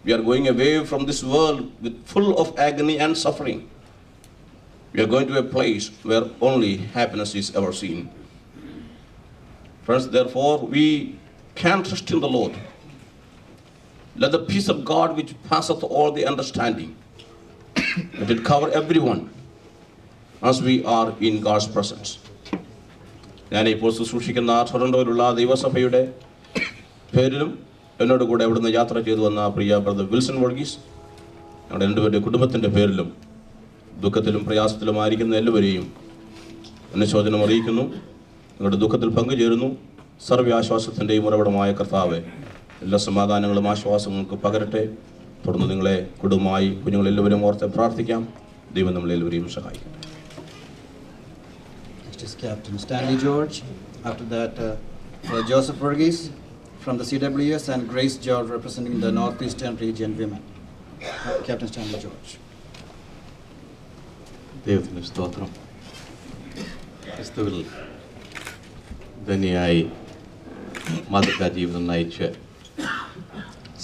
We are going away from this world with full of agony and suffering. We are going to a place where only happiness is ever seen. Friends, therefore, we can trust in the Lord. Let the peace of God which passeth all the understanding, let it cover everyone as we are in God's presence. ഞാനിപ്പോൾ ശുശ്രൂഷിക്കുന്ന ടൊറന്റോയിലുള്ള ദൈവസഭയുടെ പേരിലും എന്നോട് കൂടെ അവിടുന്ന് യാത്ര ചെയ്തു വന്ന പ്രിയ brother Wilson Varghese, ഞങ്ങളുടെ രണ്ടുപേരുടെ കുടുംബത്തിൻ്റെ പേരിലും ദുഃഖത്തിലും പ്രയാസത്തിലുമായിരിക്കുന്ന എല്ലാവരെയും അനുശോചനം അറിയിക്കുന്നു. നിങ്ങളുടെ ദുഃഖത്തിൽ പങ്കുചേരുന്നു. സർവ്വാശ്വാസത്തിൻ്റെയും ഉറവിടമായ കർത്താവെ, എല്ലാ സമാധാനങ്ങളും ആശ്വാസങ്ങൾക്ക് പകരട്ടെ. തുടർന്ന് നിങ്ങളെ കുടുംബമായി കുഞ്ഞുങ്ങളെല്ലാവരും ഓർത്ത് പ്രാർത്ഥിക്കാം. ദൈവം നമ്മളെല്ലാവരെയും സഹായിക്കട്ടെ. Next is Captain Stanley George. After that, Joseph Verghese from the CWS and Grace George representing the Northeastern Region Women. Captain Stanley George. ദൈവത്തിന് സ്തോത്രം. ക്രിസ്തുവിൽ ധന്യയായി മാതൃകാ ജീവിതം നയിച്ച്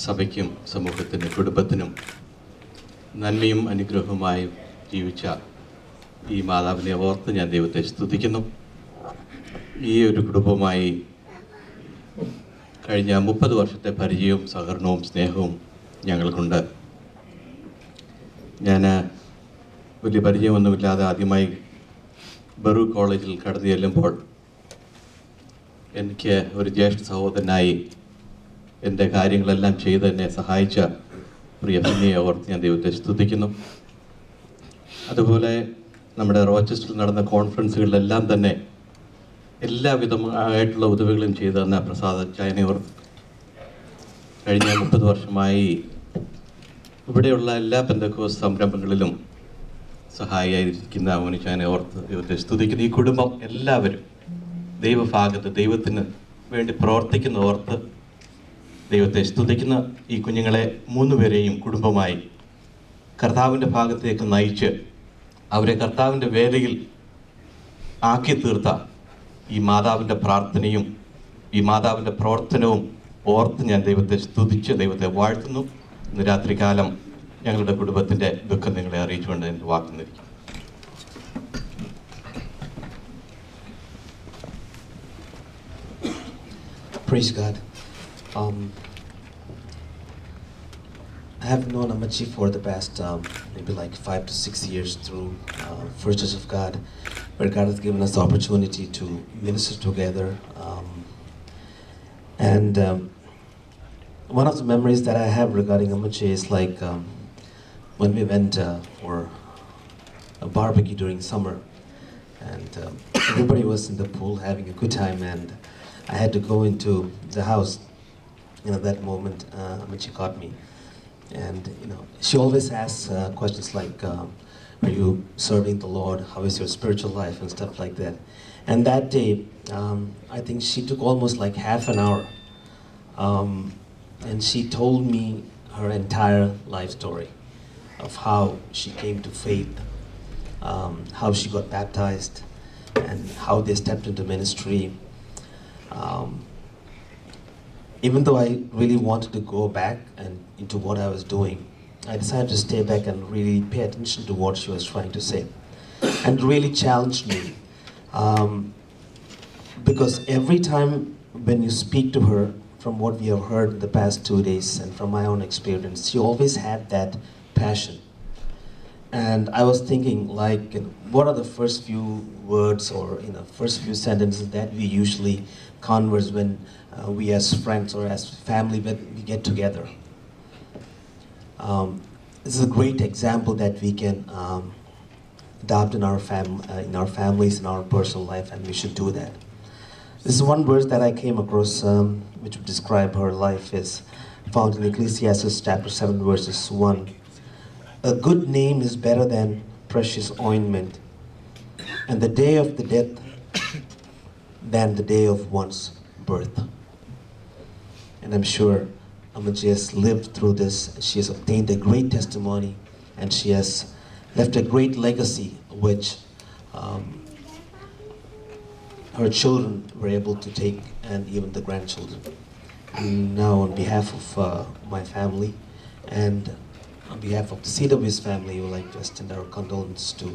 സഭയ്ക്കും സമൂഹത്തിനും കുടുംബത്തിനും നന്മയും അനുഗ്രഹവുമായി ജീവിച്ച ഈ മാതാവിനെ ഓർത്ത് ഞാൻ ദൈവത്തെ സ്തുതിക്കുന്നു. ഈ ഒരു കുടുംബമായി കഴിഞ്ഞ 30 വർഷത്തെ പരിചയവും സഹകരണവും സ്നേഹവും ഞങ്ങൾക്കുണ്ട്. ഞാൻ വലിയ പരിചയമൊന്നുമില്ലാതെ ആദ്യമായി ബറൂ കോളേജിൽ കടന്നു ചെല്ലുമ്പോൾ എനിക്ക് ഒരു ജ്യേഷ്ഠ സഹോദരനായി എൻ്റെ കാര്യങ്ങളെല്ലാം ചെയ്ത് എന്നെ സഹായിച്ച പ്രിയ ഫിന്നിയെ ഓർത്ത് ഞാൻ ദൈവത്തെ സ്തുതിക്കുന്നു. അതുപോലെ നമ്മുടെ റോച്ചസ്റ്ററിൽ നടന്ന കോൺഫറൻസുകളിലെല്ലാം തന്നെ എല്ലാവിധമായിട്ടുള്ള ഉദവികളും ചെയ്തു തന്ന പ്രസാദ് ചായനെ ഓർത്ത് കഴിഞ്ഞ 30 വർഷമായി ഇവിടെയുള്ള എല്ലാ പെന്തക്കോസ് സംരംഭങ്ങളിലും സഹായിയായിരിക്കുന്ന മോനിച്ചായനെ ഓർത്ത് ദൈവത്തെ സ്തുതിക്കുന്നു. ഈ കുടുംബം എല്ലാവരും ദൈവഭാഗത്ത് ദൈവത്തിന് വേണ്ടി പ്രവർത്തിക്കുന്ന ഓർത്ത് ദൈവത്തെ സ്തുതിക്കുന്ന ഈ കുഞ്ഞുങ്ങളെ 3 പേരെയും കുടുംബമായി കർത്താവിൻ്റെ ഭാഗത്തേക്ക് നയിച്ച് അവരെ കർത്താവിൻ്റെ വേലയിൽ ആക്കി തീർത്ത ഈ മാതാവിൻ്റെ പ്രാർത്ഥനയും ഈ മാതാവിൻ്റെ പ്രവർത്തനവും ഓർത്ത് ഞാൻ ദൈവത്തെ സ്തുതിച്ച് ദൈവത്തെ വാഴ്ത്തുന്നു. ഇന്ന് രാത്രികാലം ഞങ്ങളുടെ കുടുംബത്തിൻ്റെ ദുഃഖം നിങ്ങളെ അറിയിച്ചുകൊണ്ട് എൻ്റെ വാക്കുന്നിരിക്കും. Praise God. I have known Amachi for the past maybe like 5 to 6 years through First Church of God, where God has given us the opportunity to minister together. And one of the memories that I have regarding Amachi is like when we went for a barbecue during summer, and everybody was in the pool having a good time, and I had to go into the house. At that moment, Amachi caught me. And she always asks questions like, are you serving the Lord? How is your spiritual life? And stuff like that. And that day, I think she took almost like half an hour. And she told me her entire life story of how she came to faith, how she got baptized, and how they stepped into ministry. Even though I really wanted to go back and into what I was doing, I decided to stay back and really pay attention to what she was trying to say, and really challenged me. Because every time when you speak to her, from what we have heard in the past 2 days and from my own experience, she always had that passion. And I was thinking, like, what are the first few words or first few sentences that we usually converse when we as friends or as family when we get together. This is a great example that we can adopt in our families, in our personal life, and we should do that. This is one verse that I came across which would describe her life, is found in Ecclesiastes chapter 7 verses 1. A good name is better than precious ointment, and the day of the death than the day of one's birth. And I'm sure Amachi has lived through this. She has obtained a great testimony, and she has left a great legacy which her children were able to take, and even the grandchildren. And now on behalf of my family and on behalf of the CW's family, we would like to extend our condolences to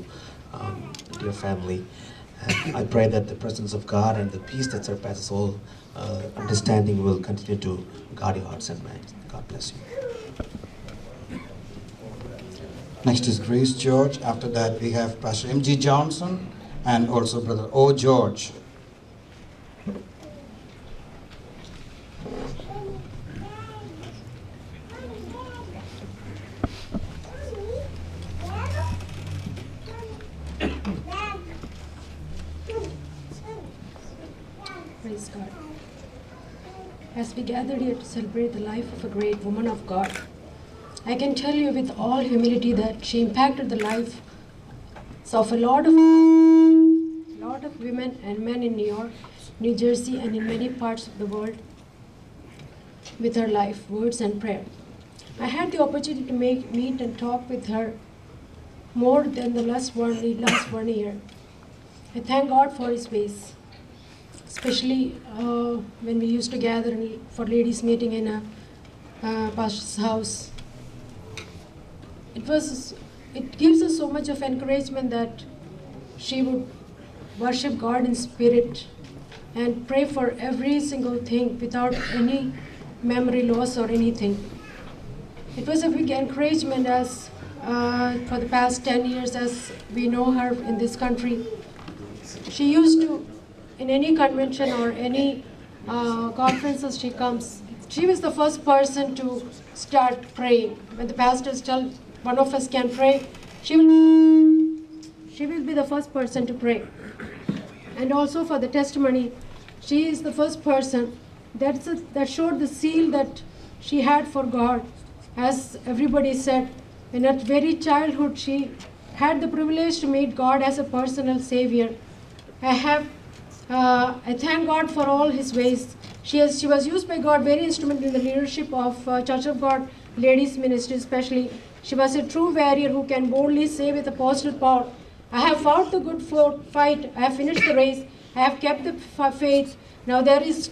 dear family. And I pray that the presence of God and the peace that surpasses all understanding will continue to guard your hearts and minds. God bless you. Next is Grace George. After that, we have Pastor M.G. Johnson and also Brother O. George. Praise God. As we gathered here to celebrate the life of a great woman of God, I can tell you with all humility that she impacted the life of a lot of women and men in New York, New Jersey, and in many parts of the world with her life, words, and prayer. I had the opportunity to meet and talk with her more than the last one year. I thank God for His ways, especially when we used to gather for ladies' meeting in a pastor's house. It gives us so much of encouragement that she would worship God in spirit and pray for every single thing without any memory loss or anything. It was a big encouragement as for the past 10 years as we know her in this country. She used to, in any convention or any conferences she comes, she was the first person to start praying. When the pastors tell one of us can pray, she will be the first person to pray. And also for the testimony, she is the first person that showed the zeal that she had for God. As everybody said, in her very childhood, she had the privilege to meet God as a personal Savior. I thank God for all His ways. She was used by God very instrumental in the leadership of Church of God Ladies Ministry especially. She was a true warrior who can boldly say with apostle Paul, I have fought the good fight, I have finished the race, I have kept the faith. Now there is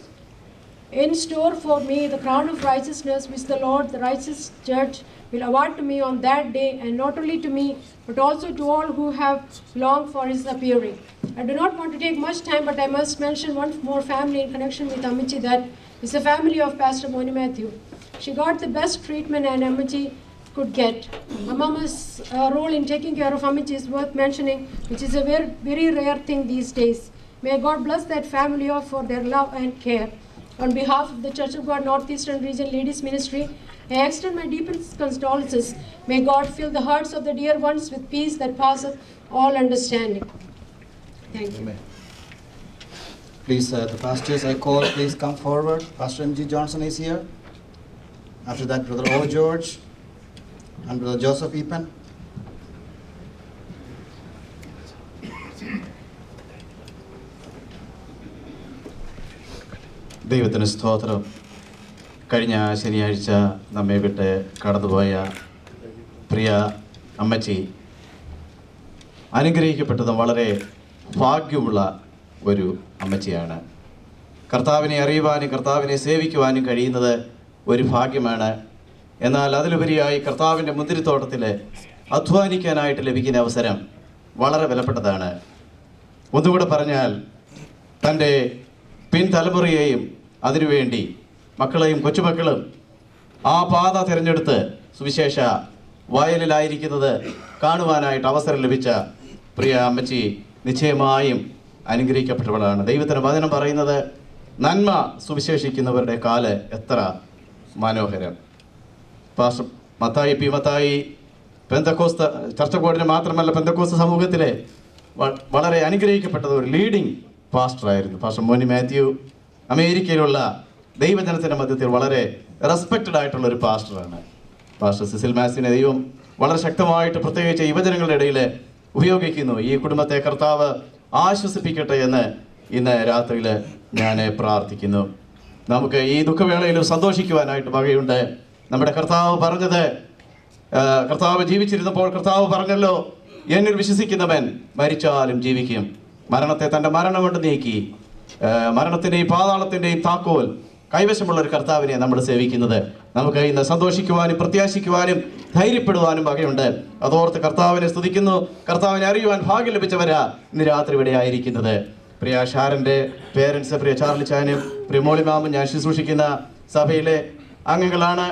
in store for me the crown of righteousness which the Lord, the righteous judge, will award to me on that day, and not only to me, but also to all who have longed for His appearing. I do not want to take much time, but I must mention one more family in connection with Amichi, that is the family of Pastor Moni Matthew. She got the best treatment and Amichi could get. Mama's role in taking care of Amichi is worth mentioning, which is a very, very rare thing these days. May God bless that family for their love and care. On behalf of the Church of God Northeastern Region Ladies Ministry, I extend my deepest condolences. May God fill the hearts of the dear ones with peace that passeth all understanding. Thank you. Amen. Please, the pastors I call, please come forward. Pastor M.G. Johnson is here. After that, Brother O. George and Brother Joseph Epan. ദൈവത്തിന് സ്തോത്രം. കഴിഞ്ഞ ശനിയാഴ്ച നമ്മെ വിട്ട് കടന്നുപോയ പ്രിയ അമ്മച്ചി അനുഗ്രഹിക്കപ്പെട്ടതും വളരെ ഭാഗ്യമുള്ള ഒരു അമ്മച്ചിയാണ്. കർത്താവിനെ അറിയുവാനും കർത്താവിനെ സേവിക്കുവാനും കഴിയുന്നത് ഒരു ഭാഗ്യമാണ്. എന്നാൽ അതിലുപരിയായി കർത്താവിൻ്റെ മുന്തിരിത്തോട്ടത്തിൽ അധ്വാനിക്കാനായിട്ട് ലഭിക്കുന്ന അവസരം വളരെ വിലപ്പെട്ടതാണ്. ഒന്നുകൂടെ പറഞ്ഞാൽ തൻ്റെ പിൻതലമുറയെയും അതിനുവേണ്ടി മക്കളെയും കൊച്ചുമക്കളും ആ പാത തിരഞ്ഞെടുത്ത് സുവിശേഷ വയലിലായിരിക്കുന്നത് കാണുവാനായിട്ട് അവസരം ലഭിച്ച പ്രിയ അമ്മച്ചി നിശ്ചയമായും അനുഗ്രഹിക്കപ്പെട്ടവളാണ്. ദൈവത്തിൻ്റെ വചനം പറയുന്നത് നന്മ സുവിശേഷിക്കുന്നവരുടെ കാല് എത്ര മനോഹരം. പാസ്റ്റർ മത്തായി പെന്തക്കോസ്ത ചർച്ച ബോർഡിന് മാത്രമല്ല പെന്തക്കോസ്ത സമൂഹത്തിലെ വളരെ അനുഗ്രഹിക്കപ്പെട്ടത് ഒരു ലീഡിങ് പാസ്റ്ററായിരുന്നു. പാസ്റ്റർ മോനി മാത്യു അമേരിക്കയിലുള്ള ദൈവജനത്തിൻ്റെ മധ്യത്തിൽ വളരെ റെസ്പെക്റ്റഡ് ആയിട്ടുള്ള ഒരു പാസ്റ്ററാണ്. പാസ്റ്റർ സിസിൽ മാസിനെ ദൈവം വളരെ ശക്തമായിട്ട് പ്രത്യേകിച്ച് യുവജനങ്ങളുടെ ഇടയിൽ ഉപയോഗിക്കുന്നു. ഈ കുടുംബത്തെ കർത്താവ് ആശ്വസിപ്പിക്കട്ടെ എന്ന് ഇന്ന് രാത്രിയിൽ ഞാൻ പ്രാർത്ഥിക്കുന്നു. നമുക്ക് ഈ ദുഃഖവേളയിലും സന്തോഷിക്കുവാനായിട്ട് വകയുണ്ട്. നമ്മുടെ കർത്താവ് പറഞ്ഞത്, കർത്താവ് ജീവിച്ചിരുന്നപ്പോൾ കർത്താവ് പറഞ്ഞല്ലോ, എന്നിൽ വിശ്വസിക്കുന്നവൻ മരിച്ചാലും ജീവിക്കും. മരണത്തെ തൻ്റെ മരണം കൊണ്ട് നീക്കി മരണത്തിൻ്റെയും പാതാളത്തിൻ്റെയും താക്കോൽ കൈവശമുള്ള ഒരു കർത്താവിനെ നമ്മൾ സേവിക്കുന്നത്. നമുക്ക് ഇന്ന് സന്തോഷിക്കുവാനും പ്രത്യാശിക്കുവാനും ധൈര്യപ്പെടുവാനും വകയുണ്ട്. അതോർത്ത് കർത്താവിനെ സ്തുതിക്കുന്നു. കർത്താവിനെ അറിയുവാൻ ഭാഗ്യം ലഭിച്ചവരാ ഇന്ന് രാത്രി ഇവിടെ ആയിരിക്കുന്നത്. പ്രിയ ഷാരൻ്റെ പേരൻസ്, പ്രിയ ചാർലിച്ചാനും പ്രിയ മോളിമാമും ഞാൻ ശുശ്രൂഷിക്കുന്ന സഭയിലെ അംഗങ്ങളാണ്.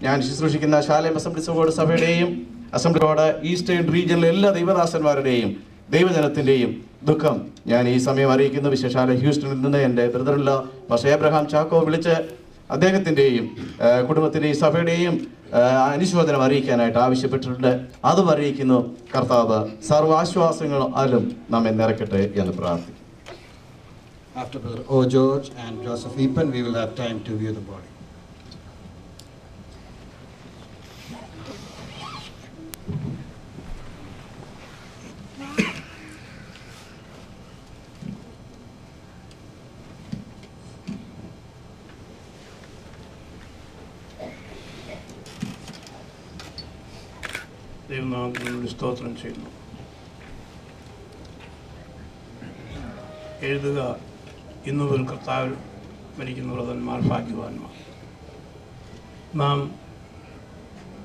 ഞാൻ ശുശ്രൂഷിക്കുന്ന ശാലേം അസംബ്ലീസ് ബോർഡ് സഭയുടെയും അസംബ്ലി ബോർഡ് ഈസ്റ്റേൺ റീജിയനിലെ എല്ലാ ദൈവദാസന്മാരുടെയും ദൈവജനത്തിൻ്റെയും ദുഃഖം ഞാൻ ഈ സമയം അറിയിക്കുന്നു. വിശേഷാല ഹ്യൂസ്റ്റണിൽ നിന്ന് എൻ്റെ ബ്രദറിലോ പാസ്റ്റർ എബ്രഹാം ചാക്കോ വിളിച്ച് അദ്ദേഹത്തിൻ്റെയും കുടുംബത്തിൻ്റെയും സഭയുടെയും അനുശോചനം അറിയിക്കാനായിട്ട് ആവശ്യപ്പെട്ടിട്ടുണ്ട്. അതും അറിയിക്കുന്നു. കർത്താവ് സർവാശ്വാസങ്ങളും നമ്മെ നിറയ്ക്കട്ടെ എന്ന് പ്രാർത്ഥിക്കുന്നു. After Brother O. George and Joseph Epan, we will have time to view the body. ദൈവം നാമത്തിന് സ്തോത്രം ചെയ്യുന്നു. എഴുതുക, ഇന്നു ഒരു കർത്താവിൽ മരിക്കുന്ന വ്രതന്മാർ ഭാഗ്യവാന്മാർ. നാം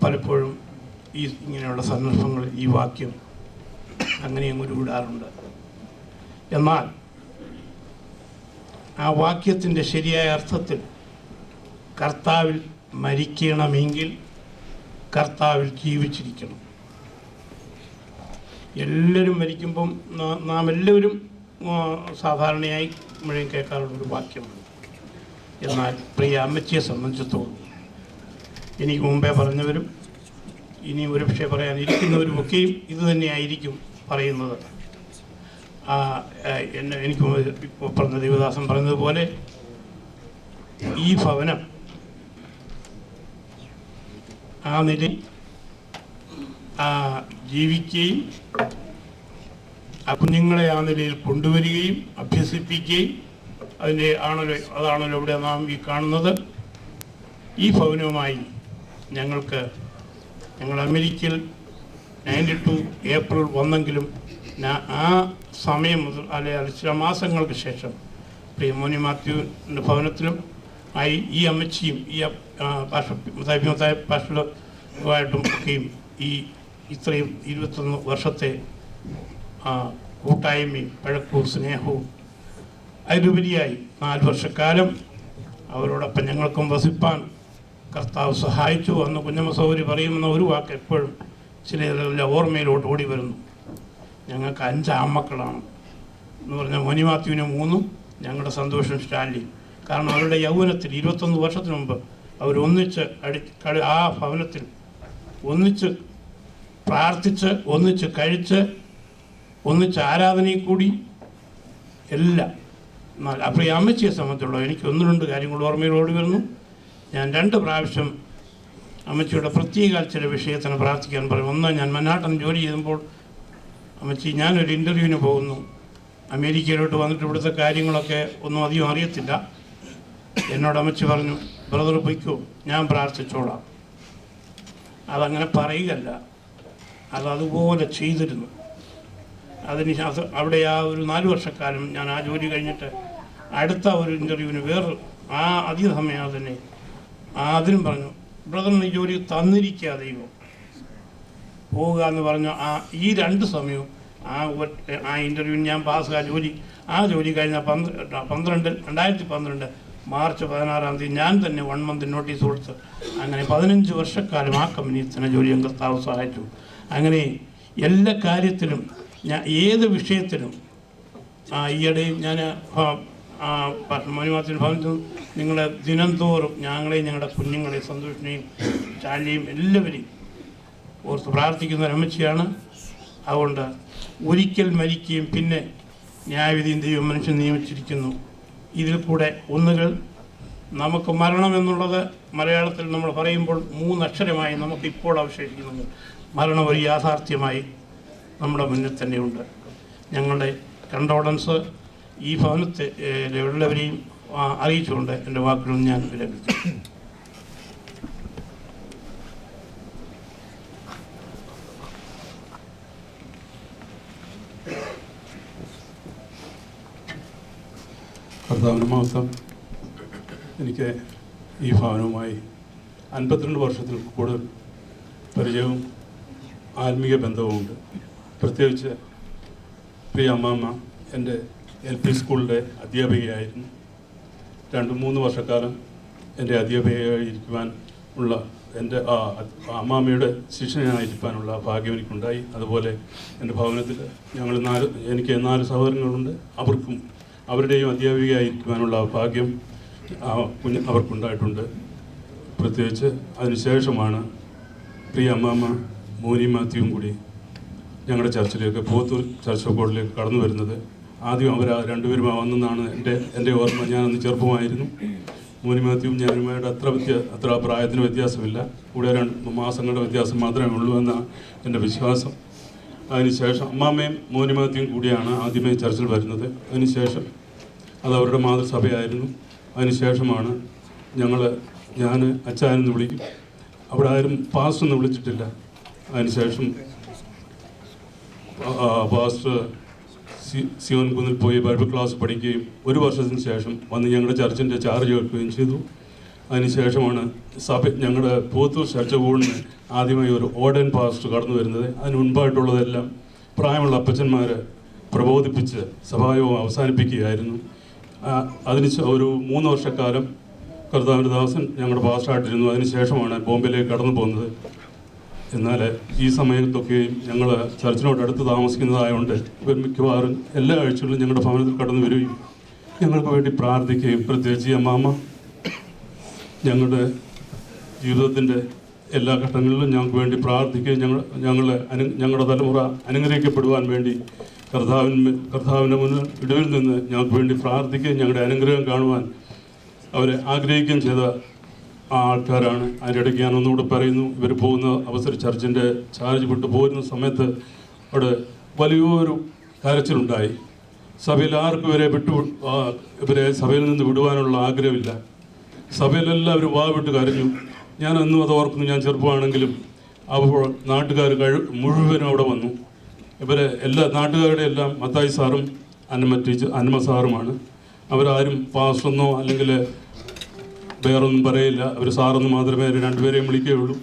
പലപ്പോഴും ഇങ്ങനെയുള്ള സന്ദർഭങ്ങളിൽ ഈ വാക്യം അങ്ങനെയും ഉരുവിടാറുണ്ട്. എന്നാൽ ആ വാക്യത്തിൻ്റെ ശരിയായ അർത്ഥത്തിൽ കർത്താവിൽ മരിക്കണമെങ്കിൽ കർത്താവിൽ ജീവിച്ചിരിക്കണം. എല്ലാവരും മരിക്കുമ്പം നാം എല്ലാവരും സാധാരണയായി മുഴുവൻ കേൾക്കാറുള്ളൊരു വാക്യമാണ്. എന്നാൽ പ്രിയ അമ്മച്ചിയെ സംബന്ധിച്ചിടത്തോളം എനിക്ക് മുമ്പേ പറഞ്ഞവരും ഇനി ഒരു പക്ഷേ പറയാനിരിക്കുന്നവരുമൊക്കെയും ഇത് തന്നെയായിരിക്കും പറയുന്നത്. എനിക്ക് ഇപ്പോൾ പറഞ്ഞ ദേവദാസൻ പറഞ്ഞതുപോലെ ഈ ഭവനം ആ നിലയിൽ ജീവിക്കുകയും ആ കുഞ്ഞുങ്ങളെ ആ നിലയിൽ കൊണ്ടുവരികയും അഭ്യസിപ്പിക്കുകയും അതാണല്ലോ ഇവിടെ നാം ഈ കാണുന്നത്. ഈ ഭവനവുമായി ഞങ്ങൾ അമേരിക്കയിൽ 92 ഏപ്രിൽ വന്നെങ്കിലും ആ സമയം മുതൽ അല്ലെങ്കിൽ ചില മാസങ്ങൾക്ക് ശേഷം പ്രിയ മോനി മാത്യുവിൻ്റെ ഭവനത്തിലും ആയി ഈ അമ്മച്ചിയും ഈ പാഷലുമായിട്ടും ഒക്കെയും ഈ ഇത്രയും 21 വർഷത്തെ കൂട്ടായ്മയും പഴക്കവും സ്നേഹവും അതിലുപരിയായി 4 വർഷക്കാലം അവരോടൊപ്പം ഞങ്ങൾക്കും വസിപ്പാൻ കർത്താവ് സഹായിച്ചു. അന്ന് കുഞ്ഞമ്മ സൗകര്യ പറയുമെന്ന ഒരു വാക്ക് എപ്പോഴും ചിലരെല്ലാം ഓർമ്മയിലോട്ട് ഓടി വരുന്നു. ഞങ്ങൾക്ക് 5 ആൺമക്കളാണ് എന്ന് പറഞ്ഞാൽ മോനി മാത്യുവിന് 3, ഞങ്ങളുടെ സന്തോഷം സ്റ്റാൻലിയും. കാരണം അവരുടെ യൗവനത്തിൽ 21 വർഷത്തിന് മുമ്പ് അവരൊന്നിച്ച് ആ ഭവനത്തിൽ ഒന്നിച്ച് പ്രാർത്ഥിച്ച്, ഒന്നിച്ച് കഴിച്ച്, ഒന്നിച്ച് ആരാധനയിൽ കൂടി എല്ലാം. എന്നാൽ അപ്പോൾ ഈ അമ്മച്ചിയെ സംബന്ധിച്ചുള്ള എനിക്ക് 1-2 കാര്യങ്ങൾ ഓർമ്മയിലോടി വരുന്നു. ഞാൻ 2 പ്രാവശ്യം അമ്മച്ചിയുടെ പ്രത്യേക ചില വിഷയത്തിന് പ്രാർത്ഥിക്കാൻ പറയും. ഒന്ന്, ഞാൻ മന്നാട്ടൻ ജോലി ചെയ്യുമ്പോൾ അമ്മച്ചി ഞാനൊരു ഇൻ്റർവ്യൂവിന് പോകുന്നു. അമേരിക്കയിലോട്ട് വന്നിട്ട് ഇവിടുത്തെ കാര്യങ്ങളൊക്കെ ഒന്നും അധികം അറിയത്തില്ല. എന്നോട് അമ്മച്ചി പറഞ്ഞു, ബ്രദർ പൊയ്ക്കോ, ഞാൻ പ്രാർത്ഥിച്ചോളാം. അതങ്ങനെ പറയുകയല്ല, അതുപോലെ ചെയ്തിരുന്നു. അവിടെ ആ ഒരു 4 വർഷക്കാലം ഞാൻ ആ ജോലി കഴിഞ്ഞിട്ട് അടുത്ത ഒരു ഇൻ്റർവ്യൂവിന് അധിക സമയം തന്നെ അതിനും പറഞ്ഞു, ബ്രദറിന് ഈ ജോലി തന്നിരിക്കുക ദൈവം, പോവുക എന്ന് പറഞ്ഞു. ഈ 2 സമയവും ആ ഇൻ്റർവ്യൂവിന് ഞാൻ ആ ജോലി കഴിഞ്ഞ 2012 മാർച്ച് 16-ാം തീയതി ഞാൻ തന്നെ 1 മന്ത് നോട്ടീസ് കൊടുത്ത് അങ്ങനെ 15 വർഷക്കാലം ആ കമ്പനിയിൽ തന്നെ ജോലി കർത്താവ് സഹായിച്ചു. അങ്ങനെ എല്ലാ കാര്യത്തിലും ഏത് വിഷയത്തിലും ഈയിടെയും ഞാൻ മോനിമാത്തിൻ്റെ ഭവനത്തിൽ നിങ്ങളെ ദിനംതോറും ഞങ്ങളെയും ഞങ്ങളുടെ കുഞ്ഞുങ്ങളെയും സന്തോഷിനെയും ചാലിയും എല്ലാവരെയും ഓർത്ത് പ്രാർത്ഥിക്കുന്ന ഒരമ്മച്ചിയാണ്. അതുകൊണ്ട് ഒരിക്കൽ മരിക്കുകയും പിന്നെ ന്യായവിധിയും ദൈവം മനുഷ്യൻ നിയമിച്ചിരിക്കുന്നു. ഇതിൽ കൂടെ ഒന്നുകൾ നമുക്ക് മരണം എന്നുള്ളത് മലയാളത്തിൽ നമ്മൾ പറയുമ്പോൾ 3 അക്ഷരമായി നമുക്കിപ്പോൾ അവശേഷിക്കുന്നുണ്ട്. മരണം ഒരു യാഥാർത്ഥ്യമായി നമ്മുടെ മുന്നിൽ തന്നെയുണ്ട്. ഞങ്ങളുടെ കണ്ടോളൻസ് ഈ ഭവനത്തെ എല്ലാവരെയും അറിയിച്ചുകൊണ്ട് എൻ്റെ വാക്കുകളും ഞാൻ വിരമിച്ചു. കർത്താവിന് മാസം എനിക്ക് ഈ ഭവനവുമായി 52 വർഷത്തിൽ കൂടുതൽ പരിചയവും ആത്മീയ ബന്ധവുമുണ്ട്. പ്രത്യേകിച്ച് പ്രിയ അമ്മാമ്മ എൻ്റെ LP സ്കൂളിലെ അധ്യാപികയായിരുന്നു. 2-3 വർഷക്കാലം എൻ്റെ അധ്യാപികയായിരിക്കുവാൻ ഉള്ള എൻ്റെ അമ്മാമ്മയുടെ ശിഷ്യനായിരിക്കാനുള്ള ഭാഗ്യം എനിക്കുണ്ടായി. അതുപോലെ എൻ്റെ ഭവനത്തിൽ എനിക്ക് 4 സഹോദരങ്ങളുണ്ട്. അവരുടെയും അധ്യാപികയായിരിക്കുവാനുള്ള ഭാഗ്യം അവർക്കുണ്ടായിട്ടുണ്ട്. പ്രത്യേകിച്ച് അതിനുശേഷമാണ് പ്രിയ അമ്മാമ്മ മോനി മാത്യുവും കൂടി ഞങ്ങളുടെ ചർച്ചിലേക്ക് പോത്തൂർ ചർച്ച് ഓഫ് ഗോഡിലേക്ക് കടന്നു വരുന്നത്. ആദ്യം അവർ 2 പേരും വന്നെന്നാണ് എൻ്റെ ഓർമ്മ. ഞാനന്ന് ചെറുപ്പമായിരുന്നു. മോനി മാത്യുവും ഞാനുമായിട്ട് അത്ര പ്രായത്തിന് വ്യത്യാസമില്ല, കൂടെ 2 മാസങ്ങളുടെ വ്യത്യാസം മാത്രമേ ഉള്ളൂ എന്നാണ് എൻ്റെ വിശ്വാസം. അതിനുശേഷം അമ്മാമ്മയും മോനി മാത്യുവും കൂടിയാണ് ആദ്യമേ ചർച്ചിൽ വരുന്നത്. അതിനുശേഷം അത് അവരുടെ മാതൃസഭയായിരുന്നു. അതിനുശേഷമാണ് ഞാൻ അച്ചാനെന്ന് വിളിക്കും. അവിടെ ആരും പാസ്റ്റെന്ന് വിളിച്ചിട്ടില്ല. അതിനുശേഷം പാസ്റ്റർ സിയോൻ കുന്നിൽ പോയി ബൈബിൾ ക്ലാസ് പഠിക്കുകയും ഒരു വർഷത്തിന് ശേഷം വന്ന് ഞങ്ങളുടെ ചർച്ചിൻ്റെ ചാർജ് എടുക്കുകയും ചെയ്തു. അതിനുശേഷമാണ് ഞങ്ങളുടെ പോത്തൂർ ചർച്ച ബോർഡിന് ആദ്യമായി ഒരു ഓർഡൻ പാസ്റ്റർ കടന്നു വരുന്നത്. അതിന് മുൻപായിട്ടുള്ളതെല്ലാം പ്രായമുള്ള അപ്പച്ചന്മാരെ പ്രബോധിപ്പിച്ച് സഭായോഗം അവസാനിപ്പിക്കുകയായിരുന്നു. അതിന് ഒരു 3 വർഷക്കാലം കർത്താവിൻ്റെ ദാസൻ ഞങ്ങളുടെ പാസ്റ്ററായിട്ടിരുന്നു. അതിനുശേഷമാണ് ബോംബെയിലേക്ക് കടന്നു പോകുന്നത്. എന്നാൽ ഈ സമയത്തൊക്കെയും ഞങ്ങൾ ചർച്ചിനോടടുത്ത് താമസിക്കുന്നതായതുകൊണ്ട് മിക്കവാറും എല്ലാ ആഴ്ചകളിലും ഞങ്ങളുടെ ഭവനത്തിൽ കടന്നു വരികയും ഞങ്ങൾക്ക് വേണ്ടി പ്രാർത്ഥിക്കുകയും, പ്രത്യേകിച്ച് ഈ അമ്മാമ്മ ഞങ്ങളുടെ ജീവിതത്തിൻ്റെ എല്ലാ ഘട്ടങ്ങളിലും ഞങ്ങൾക്ക് വേണ്ടി പ്രാർത്ഥിക്കുകയും ഞങ്ങളുടെ തലമുറ അനുഗ്രഹിക്കപ്പെടുവാൻ വേണ്ടി കർത്താവിൻ്റെ മുന്നിൽ ഇടവിൽ നിന്ന് ഞങ്ങൾക്ക് വേണ്ടി പ്രാർത്ഥിക്കുകയും ഞങ്ങളുടെ അനുഗ്രഹം കാണുവാൻ അവരെ ആഗ്രഹിക്കുകയും ചെയ്ത ആൾക്കാരാണ്. അതിനിടയ്ക്ക് ഞാൻ ഒന്നുകൂടെ പറയുന്നു, ഇവർ പോകുന്ന അവസരം ചർച്ചിൻ്റെ ചാർജ് വിട്ട് പോരുന്ന സമയത്ത് അവിടെ വലിയൊരു കരച്ചിലുണ്ടായി. സഭയിൽ ആർക്കും ഇവരെ സഭയിൽ നിന്ന് വിടുവാനുള്ള ആഗ്രഹമില്ല. സഭയിലെല്ലാവരും വിട്ട് കരഞ്ഞു. ഞാൻ അന്നും അത് ഓർക്കുന്നു. ഞാൻ ചെറുപ്പമാണെങ്കിലും അപ്പോൾ നാട്ടുകാർ മുഴുവനും അവിടെ വന്നു. ഇവരെ നാട്ടുകാരുടെ എല്ലാം മത്തായി സാറും അന്നമ്മ സാറുമാണ്. അവരാരും പാസ്റ്ററെന്നോ അല്ലെങ്കിൽ വേറൊന്നും പറയില്ല. അവർ സാറെന്ന് മാത്രമേ 2 പേരെയും വിളിക്കുകയുള്ളൂ.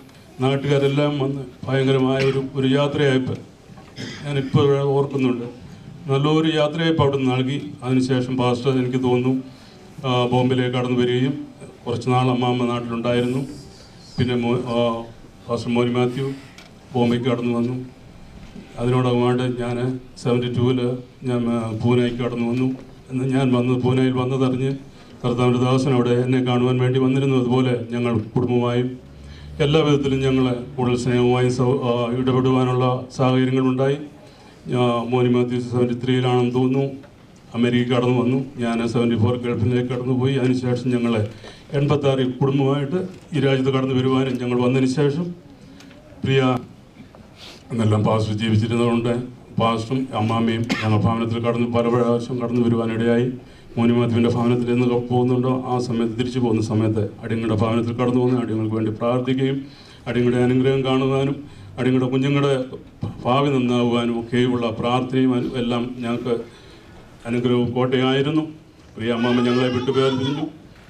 നാട്ടുകാരെല്ലാം വന്ന് ഭയങ്കരമായ ഒരു യാത്രയായപ്പോൾ ഞാനിപ്പോൾ ഓർക്കുന്നുണ്ട്. നല്ലൊരു യാത്രയായപ്പോൾ അവിടെ നിന്ന് നൽകി. അതിനുശേഷം പാസ്റ്റർ എനിക്ക് തോന്നുന്നു ബോംബെയിലേക്ക് കടന്നു വരികയും കുറച്ച് നാൾ അമ്മാമ്മ നാട്ടിലുണ്ടായിരുന്നു. പിന്നെ പാസ്റ്റർ മോനി മാത്യു ബോംബെക്ക് കടന്നു വന്നു. അതിനോടൊപ്പമായിട്ട് ഞാൻ 72-ൽ ഞാൻ പൂനെയ്ക്ക് കടന്നു വന്നു. എന്ന് ഞാൻ പൂനെയിൽ വന്നതറിഞ്ഞ് കർത്താവിൻ്റെ ദാസൻ അവിടെ എന്നെ കാണുവാൻ വേണ്ടി വന്നിരുന്നു. അതുപോലെ ഞങ്ങൾ കുടുംബമായും എല്ലാ വിധത്തിലും ഞങ്ങൾ കൂടുതൽ സ്നേഹമായും ഇടപെടുവാനുള്ള സാഹചര്യങ്ങളുണ്ടായി. മോനി മാത്യു 73-ലാണെന്ന് തോന്നുന്നു അമേരിക്ക കടന്നു വന്നു. ഞാൻ 74 ഗൾഫിലേക്ക് കടന്നു പോയി. അതിനുശേഷം ഞങ്ങൾ 86 കുടുംബമായിട്ട് ഈ രാജ്യത്ത് കടന്നു വരുവാനും ഞങ്ങൾ വന്നതിന് ശേഷം പ്രിയ എന്നെല്ലാം പാസ്റ്റർ ജീവിച്ചിരുന്നതുകൊണ്ട് പാസ്റ്ററും അമ്മാമ്മയും ഞങ്ങൾ ഭവനത്തിൽ പല പ്രാവശ്യം കടന്നു വരുവാനിടയായി. മോനി മാത്യുവിൻ്റെ ഭവനത്തിൽ എന്ന് പോകുന്നുണ്ടോ ആ സമയത്ത് തിരിച്ചു പോകുന്ന സമയത്ത് അടിയങ്ങളുടെ ഭവനത്തിൽ കടന്നു പോകുന്ന അടിയങ്ങൾക്ക് വേണ്ടി പ്രാർത്ഥിക്കുകയും അടിയങ്ങളുടെ അനുഗ്രഹം കാണുവാനും അടിയങ്ങളുടെ കുഞ്ഞുങ്ങളുടെ ഭാവി നന്നാകുവാനും ഒക്കെയുള്ള പ്രാർത്ഥനയും എല്ലാം ഞങ്ങൾക്ക് അനുഗ്രഹവും കോട്ടയായിരുന്നു. പ്രിയ അമ്മാമ്മ ഞങ്ങളെ വിട്ടുപേർന്നു.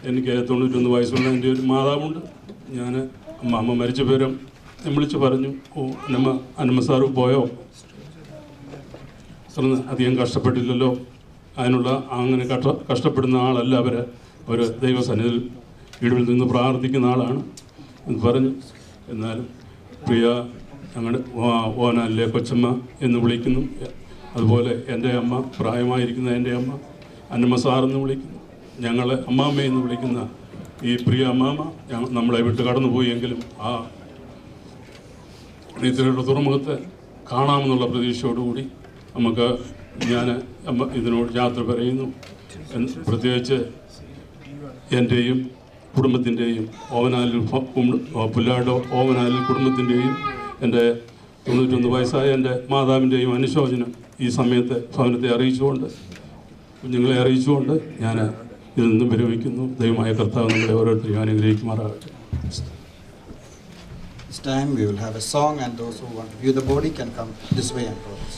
എനിക്ക് 91 വയസ്സുള്ള എൻ്റെ ഒരു മാതാവുണ്ട്. ഞാൻ അമ്മാമ്മ മരിച്ച പേരും ഞാൻ വിളിച്ച് പറഞ്ഞു, അന്നമ്മ സാറ് പോയോ, അധികം കഷ്ടപ്പെട്ടില്ലല്ലോ, അങ്ങനെ കഷ്ടപ്പെടുന്ന ആളല്ല അവർ ദൈവസന്നിധിയിൽ വീടുകളിൽ നിന്ന് പ്രാർത്ഥിക്കുന്ന ആളാണ് എന്ന് പറഞ്ഞു. എന്നാലും പ്രിയ ഞങ്ങളുടെ ഓനാലിലെ കൊച്ചമ്മ എന്ന് വിളിക്കുന്നു. അതുപോലെ എൻ്റെ അമ്മ, പ്രായമായിരിക്കുന്ന എൻ്റെ അമ്മ അന്നമ്മ സാറെന്ന് വിളിക്കുന്നു. ഞങ്ങളെ അമ്മാമ്മ എന്ന് വിളിക്കുന്ന ഈ പ്രിയ അമ്മാമ്മ നമ്മളെ വിട്ട് കടന്നുപോയെങ്കിലും ആ നിത്യയുടെ തുറമുഖത്ത് കാണാമെന്നുള്ള പ്രതീക്ഷയോടുകൂടി ഞാൻ ഇതിനോട് യാത്ര പറയുന്നു. പ്രത്യേകിച്ച് എൻ്റെയും കുടുംബത്തിൻ്റെയും പുല്ലാടോ ഓവനാലിൽ കുടുംബത്തിൻ്റെയും എൻ്റെ 91 വയസ്സായ എൻ്റെ മാതാവിൻ്റെയും അനുശോചനം ഈ സമയത്ത് ഭവനത്തെ അറിയിച്ചുകൊണ്ട്, കുഞ്ഞുങ്ങളെ അറിയിച്ചുകൊണ്ട് ഞാൻ ഇതിൽ നിന്നും വിരമിക്കുന്നു. ദൈവമായ കർത്താവ് നമ്മളെ ഓരോരുത്തരെയും അനുഗ്രഹിക്കുമാറാകട്ടെ. This time we will have a song, and those who want to view the body can come this way and cross.